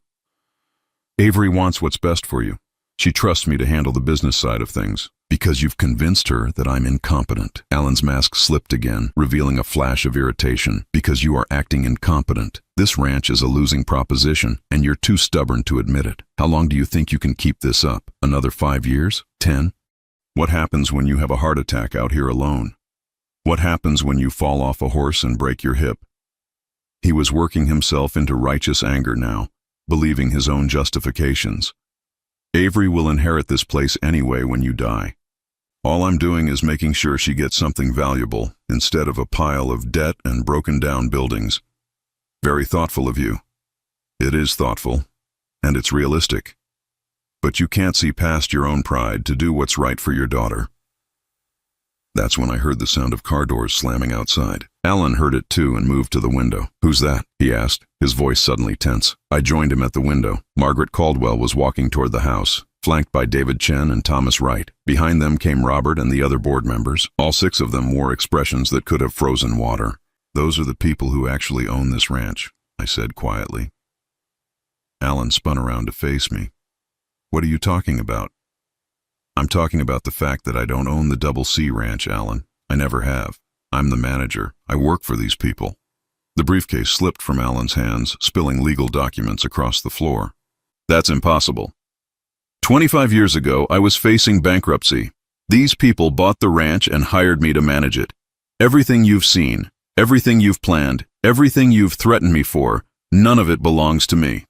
Avery wants what's best for you. She trusts me to handle the business side of things, because you've convinced her that I'm incompetent. Alan's mask slipped again, revealing a flash of irritation. Because you are acting incompetent. This ranch is a losing proposition, and you're too stubborn to admit it. How long do you think you can keep this up? Another 5 years? 10? What happens when you have a heart attack out here alone? What happens when you fall off a horse and break your hip? He was working himself into righteous anger now, believing his own justifications. Avery will inherit this place anyway when you die. All I'm doing is making sure she gets something valuable instead of a pile of debt and broken down buildings. Very thoughtful of you. It is thoughtful, and it's realistic. But you can't see past your own pride to do what's right for your daughter. That's when I heard the sound of car doors slamming outside. Alan heard it too and moved to the window. Who's that? He asked, his voice suddenly tense. I joined him at the window. Margaret Caldwell was walking toward the house, flanked by David Chen and Thomas Wright. Behind them came Robert and the other board members. All 6 of them wore expressions that could have frozen water. Those are the people who actually own this ranch, I said quietly. Alan spun around to face me. What are you talking about? I'm talking about the fact that I don't own the Double C Ranch, Alan. I never have. I'm the manager. I work for these people. The briefcase slipped from Alan's hands, spilling legal documents across the floor. That's impossible. 25 years ago, I was facing bankruptcy. These people bought the ranch and hired me to manage it. Everything you've seen, everything you've planned, everything you've threatened me for, none of it belongs to me.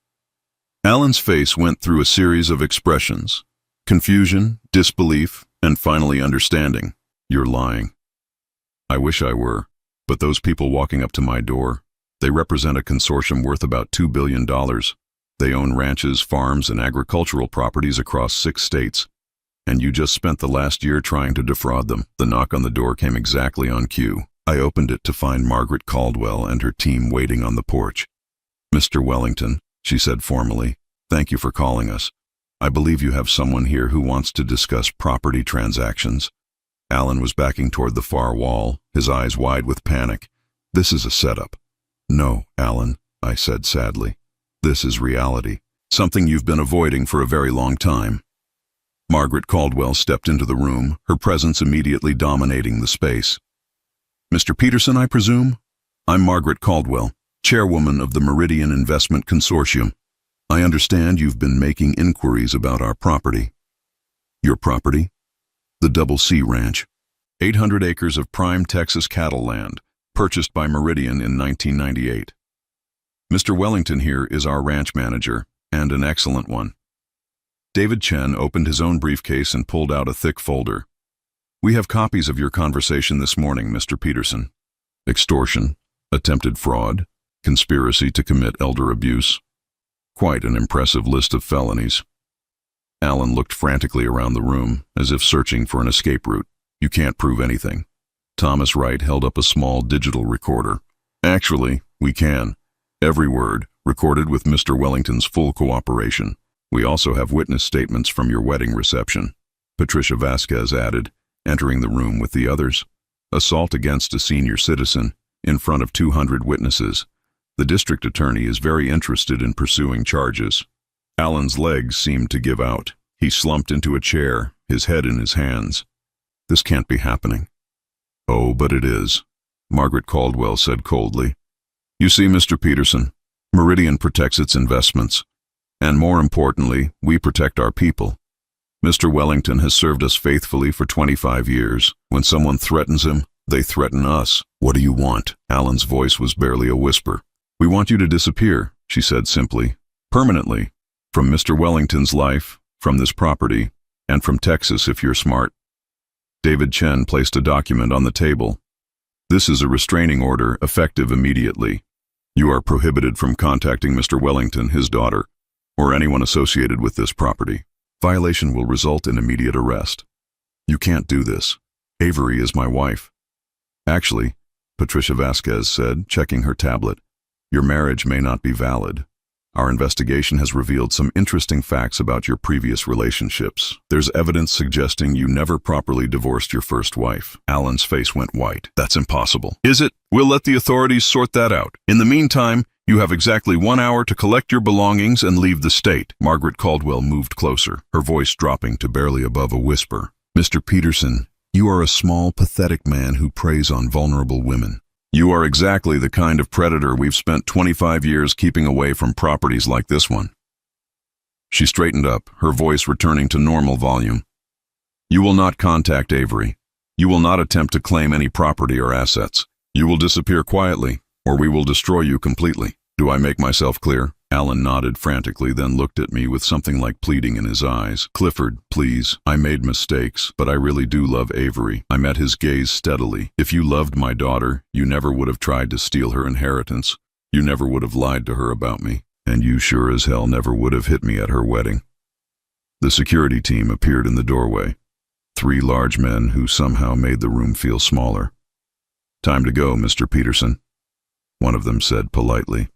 Alan's face went through a series of expressions: confusion, disbelief, and finally understanding. You're lying. I wish I were, but those people walking up to my door, they represent a consortium worth about $2 billion. They own ranches, farms, and agricultural properties across 6 states. And you just spent the last year trying to defraud them. The knock on the door came exactly on cue. I opened it to find Margaret Caldwell and her team waiting on the porch. Mr. Wellington, she said formally, thank you for calling us. I believe you have someone here who wants to discuss property transactions. Alan was backing toward the far wall, his eyes wide with panic. This is a setup. No, Alan, I said sadly. This is reality. Something you've been avoiding for a very long time. Margaret Caldwell stepped into the room, her presence immediately dominating the space. Mr. Peterson, I presume? I'm Margaret Caldwell, chairwoman of the Meridian Investment Consortium. I understand you've been making inquiries about our property. Your property? The Double C Ranch. 800 acres of prime Texas cattle land, purchased by Meridian in 1998. Mr. Wellington here is our ranch manager, and an excellent one. David Chen opened his own briefcase and pulled out a thick folder. We have copies of your conversation this morning, Mr. Peterson. Extortion, attempted fraud, conspiracy to commit elder abuse. Quite an impressive list of felonies. Alan looked frantically around the room, as if searching for an escape route. You can't prove anything. Thomas Wright held up a small digital recorder. Actually, we can. Every word, recorded with Mr. Wellington's full cooperation. We also have witness statements from your wedding reception. Patricia Vasquez added, entering the room with the others. Assault against a senior citizen, in front of 200 witnesses. The district attorney is very interested in pursuing charges. Alan's legs seemed to give out. He slumped into a chair, his head in his hands. This can't be happening. Oh, but it is, Margaret Caldwell said coldly. You see, Mr. Peterson, Meridian protects its investments. And more importantly, we protect our people. Mr. Wellington has served us faithfully for 25 years. When someone threatens him, they threaten us. What do you want? Alan's voice was barely a whisper. We want you to disappear, she said simply. Permanently. From Mr. Wellington's life, from this property, and from Texas if you're smart. David Chen placed a document on the table. This is a restraining order, effective immediately. You are prohibited from contacting Mr. Wellington, his daughter, or anyone associated with this property. Violation will result in immediate arrest. You can't do this. Avery is my wife. Actually, Patricia Vasquez said, checking her tablet, your marriage may not be valid. Our investigation has revealed some interesting facts about your previous relationships. There's evidence suggesting you never properly divorced your first wife. Alan's face went white. That's impossible. Is it? We'll let the authorities sort that out. In the meantime, you have exactly 1 hour to collect your belongings and leave the state. Margaret Caldwell moved closer, her voice dropping to barely above a whisper. Mr. Peterson, you are a small, pathetic man who preys on vulnerable women. You are exactly the kind of predator we've spent 25 years keeping away from properties like this one. She straightened up, her voice returning to normal volume. You will not contact Avery. You will not attempt to claim any property or assets. You will disappear quietly, or we will destroy you completely. Do I make myself clear? Alan nodded frantically, then looked at me with something like pleading in his eyes. Clifford, please. I made mistakes, but I really do love Avery. I met his gaze steadily. If you loved my daughter, you never would have tried to steal her inheritance. You never would have lied to her about me. And you sure as hell never would have hit me at her wedding. The security team appeared in the doorway. 3 large men who somehow made the room feel smaller. Time to go, Mr. Peterson, one of them said politely.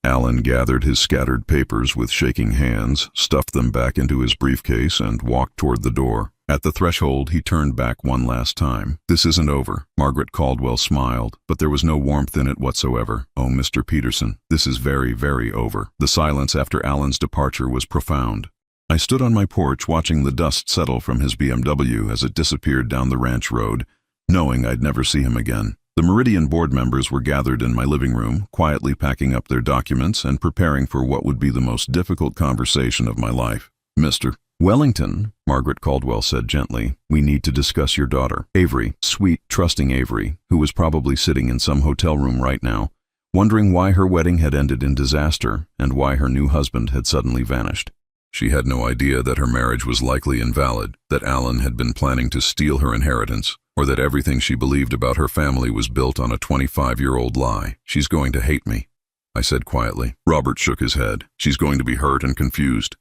Alan gathered his scattered papers with shaking hands, stuffed them back into his briefcase, and walked toward the door. At the threshold, he turned back one last time. This isn't over. Margaret Caldwell smiled, but there was no warmth in it whatsoever. Oh, Mr. Peterson, this is very, very over. The silence after Alan's departure was profound. I stood on my porch watching the dust settle from his BMW as it disappeared down the ranch road, knowing I'd never see him again. The Meridian board members were gathered in my living room, quietly packing up their documents and preparing for what would be the most difficult conversation of my life. Mr. Wellington, Margaret Caldwell said gently, we need to discuss your daughter. Avery, sweet, trusting Avery, who was probably sitting in some hotel room right now, wondering why her wedding had ended in disaster and why her new husband had suddenly vanished. She had no idea that her marriage was likely invalid, that Alan had been planning to steal her inheritance, or that everything she believed about her family was built on a 25-year-old lie. She's going to hate me, I said quietly. Robert shook his head. She's going to be hurt and confused.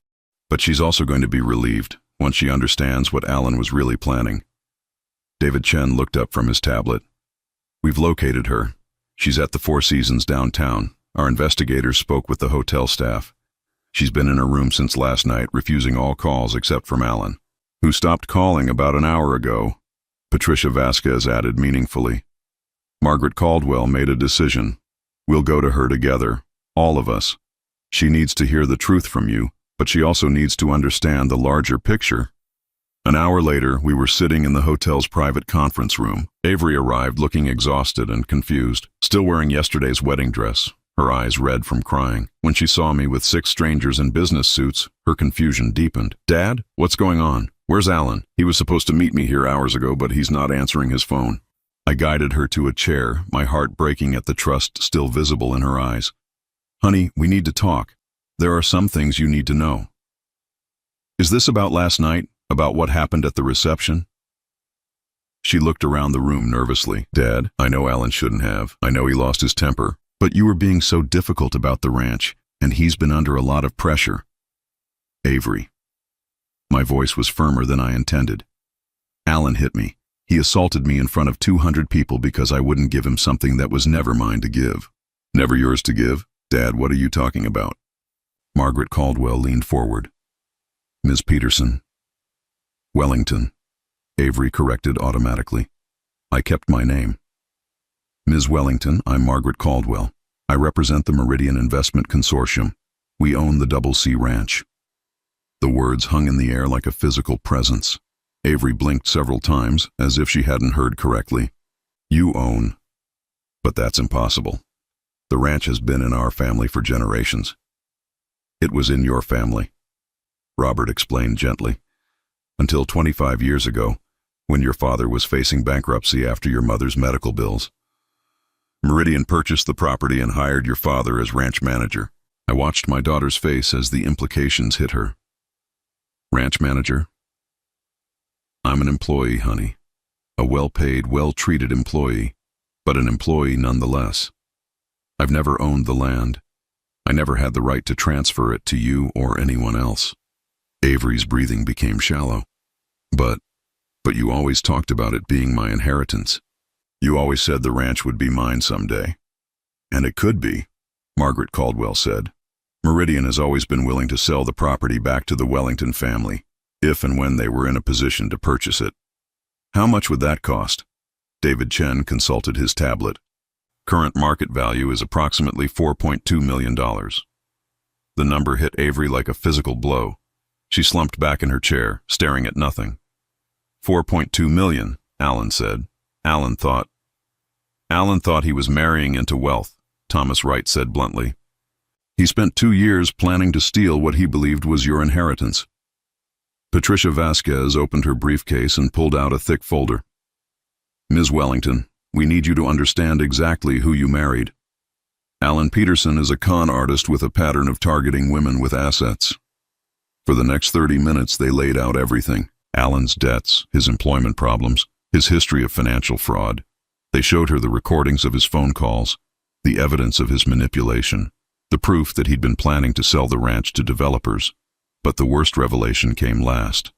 But she's also going to be relieved once she understands what Alan was really planning. David Chen looked up from his tablet. We've located her. She's at the Four Seasons downtown. Our investigators spoke with the hotel staff. She's been in her room since last night, refusing all calls except from Alan, who stopped calling about an hour ago, Patricia Vasquez added meaningfully. Margaret Caldwell made a decision. We'll go to her together, all of us. She needs to hear the truth from you, but she also needs to understand the larger picture. An hour later, we were sitting in the hotel's private conference room. Avery arrived looking exhausted and confused, still wearing yesterday's wedding dress, her eyes red from crying. When she saw me with 6 strangers in business suits, her confusion deepened. Dad, what's going on? Where's Alan? He was supposed to meet me here hours ago, but he's not answering his phone. I guided her to a chair, my heart breaking at the trust still visible in her eyes. Honey, we need to talk. There are some things you need to know. Is this about last night? About what happened at the reception? She looked around the room nervously. Dad, I know Alan shouldn't have. I know he lost his temper. But you were being so difficult about the ranch, and he's been under a lot of pressure. Avery. My voice was firmer than I intended. Alan hit me. He assaulted me in front of 200 people because I wouldn't give him something that was never mine to give. Never yours to give? Dad, what are you talking about? Margaret Caldwell leaned forward. Ms. Peterson. Wellington. Avery corrected automatically. I kept my name. Ms. Wellington, I'm Margaret Caldwell. I represent the Meridian Investment Consortium. We own the Double C Ranch. The words hung in the air like a physical presence. Avery blinked several times, as if she hadn't heard correctly. You own. But that's impossible. The ranch has been in our family for generations. It was in your family, Robert explained gently, until 25 years ago, when your father was facing bankruptcy after your mother's medical bills. Meridian purchased the property and hired your father as ranch manager. I watched my daughter's face as the implications hit her. Ranch manager? I'm an employee, honey. A well-paid, well-treated employee, but an employee nonetheless. I've never owned the land. I never had the right to transfer it to you or anyone else. Avery's breathing became shallow. But you always talked about it being my inheritance. You always said the ranch would be mine someday. And it could be, Margaret Caldwell said. Meridian has always been willing to sell the property back to the Wellington family, if and when they were in a position to purchase it. How much would that cost? David Chen consulted his tablet. Current market value is approximately $4.2 million. The number hit Avery like a physical blow. She slumped back in her chair, staring at nothing. 4.2 million, Alan said. Alan thought he was marrying into wealth, Thomas Wright said bluntly. He spent 2 years planning to steal what he believed was your inheritance. Patricia Vasquez opened her briefcase and pulled out a thick folder. Ms. Wellington, we need you to understand exactly who you married. Alan Peterson is a con artist with a pattern of targeting women with assets. For the next 30 minutes, they laid out everything. Alan's debts, his employment problems, his history of financial fraud. They showed her the recordings of his phone calls, the evidence of his manipulation, the proof that he'd been planning to sell the ranch to developers. But the worst revelation came last.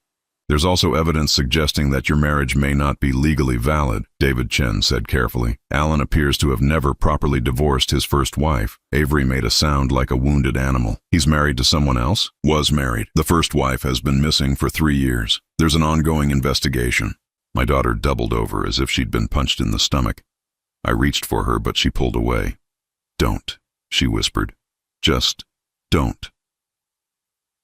There's also evidence suggesting that your marriage may not be legally valid, David Chen said carefully. Alan appears to have never properly divorced his first wife. Avery made a sound like a wounded animal. He's married to someone else? Was married. The first wife has been missing for 3 years. There's an ongoing investigation. My daughter doubled over as if she'd been punched in the stomach. I reached for her, but she pulled away. Don't, she whispered. Just don't.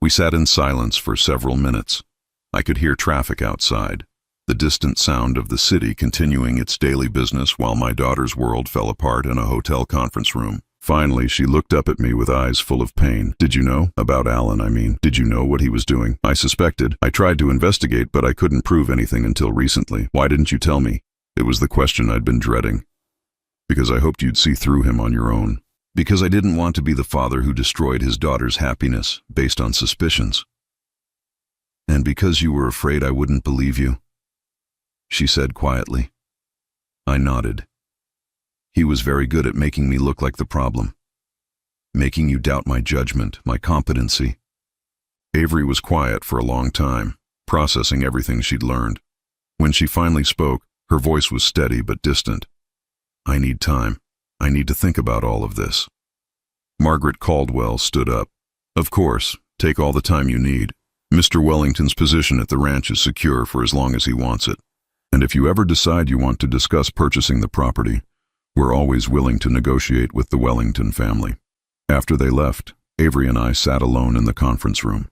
We sat in silence for several minutes. I could hear traffic outside, the distant sound of the city continuing its daily business while my daughter's world fell apart in a hotel conference room. Finally, she looked up at me with eyes full of pain. Did you know? About Alan, I mean. Did you know what he was doing? I suspected. I tried to investigate, but I couldn't prove anything until recently. Why didn't you tell me? It was the question I'd been dreading. Because I hoped you'd see through him on your own. Because I didn't want to be the father who destroyed his daughter's happiness based on suspicions. And because you were afraid I wouldn't believe you, she said quietly. I nodded. He was very good at making me look like the problem, making you doubt my judgment, my competency. Avery was quiet for a long time, processing everything she'd learned. When she finally spoke, her voice was steady but distant. I need time. I need to think about all of this. Margaret Caldwell stood up. Of course, take all the time you need. Mr. Wellington's position at the ranch is secure for as long as he wants it. And if you ever decide you want to discuss purchasing the property, we're always willing to negotiate with the Wellington family. After they left, Avery and I sat alone in the conference room.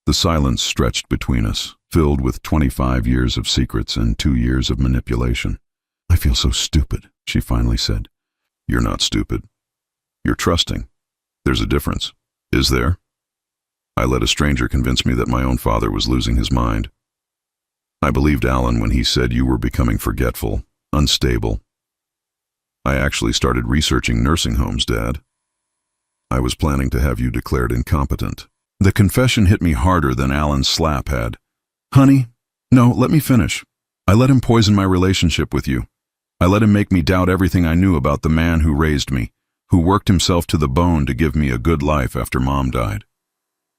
The silence stretched between us, filled with 25 years of secrets and 2 years of manipulation. I feel so stupid, she finally said. You're not stupid. You're trusting. There's a difference. Is there? I let a stranger convince me that my own father was losing his mind. I believed Alan when he said you were becoming forgetful, unstable. I actually started researching nursing homes, Dad. I was planning to have you declared incompetent. The confession hit me harder than Alan's slap had. Honey, no, let me finish. I let him poison my relationship with you. I let him make me doubt everything I knew about the man who raised me, who worked himself to the bone to give me a good life after Mom died.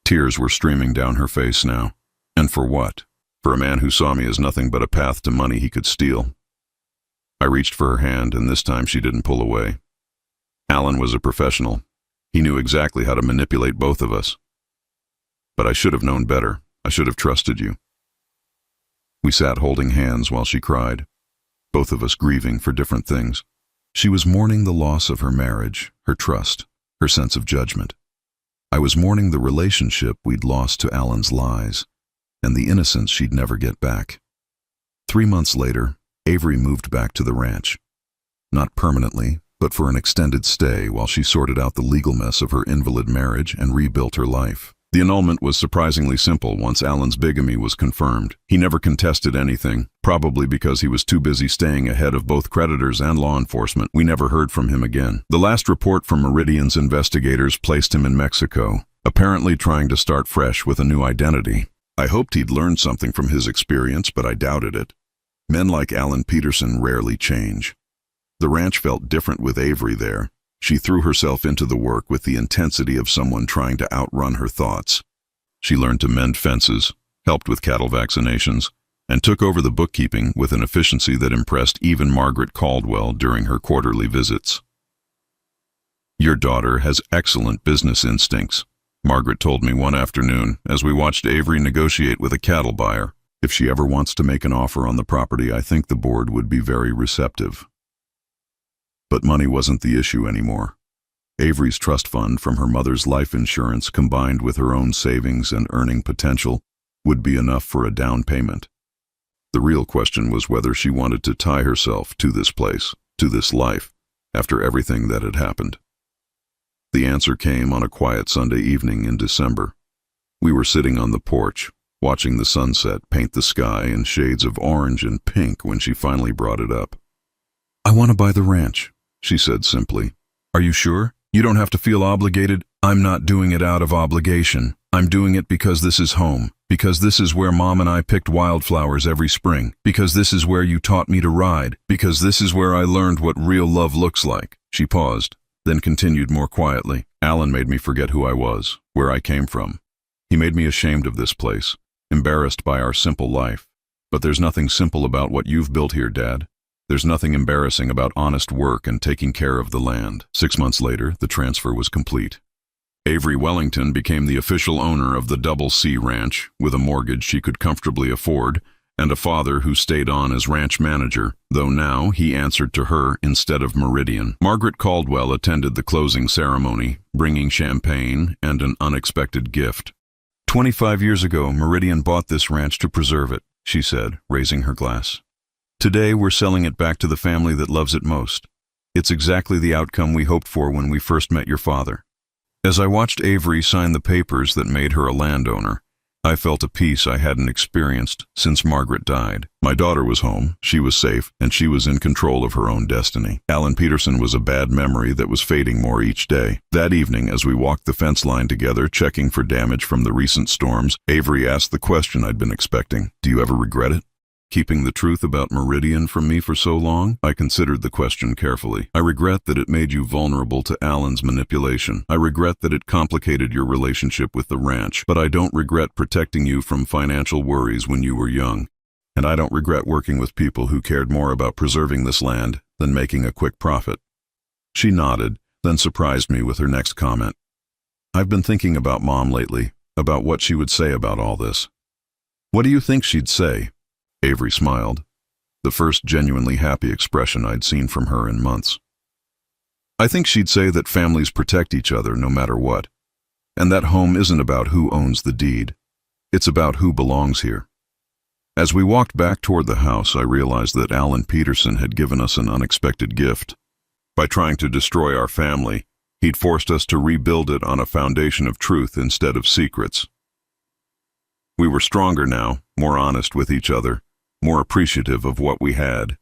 Tears were streaming down her face now. And for what? For a man who saw me as nothing but a path to money he could steal. I reached for her hand, and this time she didn't pull away. Alan was a professional. He knew exactly how to manipulate both of us. But I should have known better. I should have trusted you. We sat holding hands while she cried, both of us grieving for different things. She was mourning the loss of her marriage, her trust, her sense of judgment. I was mourning the relationship we'd lost to Alan's lies, and the innocence she'd never get back. 3 months later, Avery moved back to the ranch. Not permanently, but for an extended stay while she sorted out the legal mess of her invalid marriage and rebuilt her life. The annulment was surprisingly simple once Alan's bigamy was confirmed. He never contested anything, probably because he was too busy staying ahead of both creditors and law enforcement. We never heard from him again. The last report from Meridian's investigators placed him in Mexico, apparently trying to start fresh with a new identity. I hoped he'd learned something from his experience, but I doubted it. Men like Alan Peterson rarely change. The ranch felt different with Avery there. She threw herself into the work with the intensity of someone trying to outrun her thoughts. She learned to mend fences, helped with cattle vaccinations, and took over the bookkeeping with an efficiency that impressed even Margaret Caldwell during her quarterly visits. Your daughter has excellent business instincts, Margaret told me one afternoon as we watched Avery negotiate with a cattle buyer. If she ever wants to make an offer on the property, I think the board would be very receptive. But money wasn't the issue anymore. Avery's trust fund from her mother's life insurance combined with her own savings and earning potential would be enough for a down payment. The real question was whether she wanted to tie herself to this place, to this life, after everything that had happened. The answer came on a quiet Sunday evening in December. We were sitting on the porch, watching the sunset paint the sky in shades of orange and pink when she finally brought it up. I want to buy the ranch, she said simply. Are you sure? You don't have to feel obligated. I'm not doing it out of obligation. I'm doing it because this is home, because this is where Mom and I picked wildflowers every spring, because this is where you taught me to ride, because this is where I learned what real love looks like. She paused, then continued more quietly. Alan made me forget who I was, where I came from. He made me ashamed of this place, embarrassed by our simple life. But there's nothing simple about what you've built here, Dad. There's nothing embarrassing about honest work and taking care of the land. 6 months later, the transfer was complete. Avery Wellington became the official owner of the Double C Ranch, with a mortgage she could comfortably afford, and a father who stayed on as ranch manager, though now he answered to her instead of Meridian. Margaret Caldwell attended the closing ceremony, bringing champagne and an unexpected gift. 25 years ago, Meridian bought this ranch to preserve it, she said, raising her glass. Today, we're selling it back to the family that loves it most. It's exactly the outcome we hoped for when we first met your father. As I watched Avery sign the papers that made her a landowner, I felt a peace I hadn't experienced since Margaret died. My daughter was home, she was safe, and she was in control of her own destiny. Alan Peterson was a bad memory that was fading more each day. That evening, as we walked the fence line together, checking for damage from the recent storms, Avery asked the question I'd been expecting. Do you ever regret it? Keeping the truth about Meridian from me for so long? I considered the question carefully. I regret that it made you vulnerable to Alan's manipulation. I regret that it complicated your relationship with the ranch, but I don't regret protecting you from financial worries when you were young. And I don't regret working with people who cared more about preserving this land than making a quick profit. She nodded, then surprised me with her next comment. I've been thinking about Mom lately, about what she would say about all this. What do you think she'd say? Avery smiled, the first genuinely happy expression I'd seen from her in months. I think she'd say that families protect each other no matter what, and that home isn't about who owns the deed. It's about who belongs here. As we walked back toward the house, I realized that Alan Peterson had given us an unexpected gift. By trying to destroy our family, he'd forced us to rebuild it on a foundation of truth instead of secrets. We were stronger now, more honest with each other, more appreciative of what we had.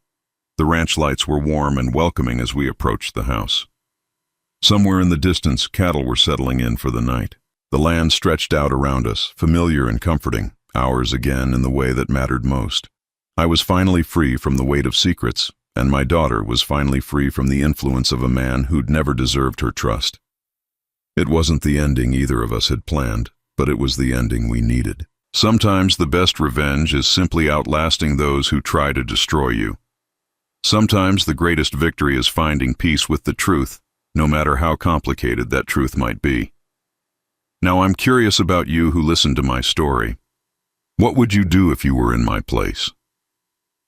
The ranch lights were warm and welcoming as we approached the house. Somewhere in the distance, cattle were settling in for the night. The land stretched out around us, familiar and comforting, ours again in the way that mattered most. I was finally free from the weight of secrets, and my daughter was finally free from the influence of a man who'd never deserved her trust. It wasn't the ending either of us had planned, but it was the ending we needed. Sometimes the best revenge is simply outlasting those who try to destroy you. Sometimes the greatest victory is finding peace with the truth, no matter how complicated that truth might be. Now I'm curious about you who listened to my story. What would you do if you were in my place?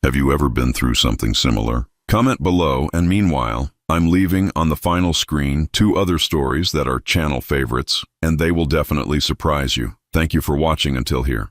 Have you ever been through something similar? Comment below, and meanwhile, I'm leaving on the final screen 2 other stories that are channel favorites, and they will definitely surprise you. Thank you for watching until here.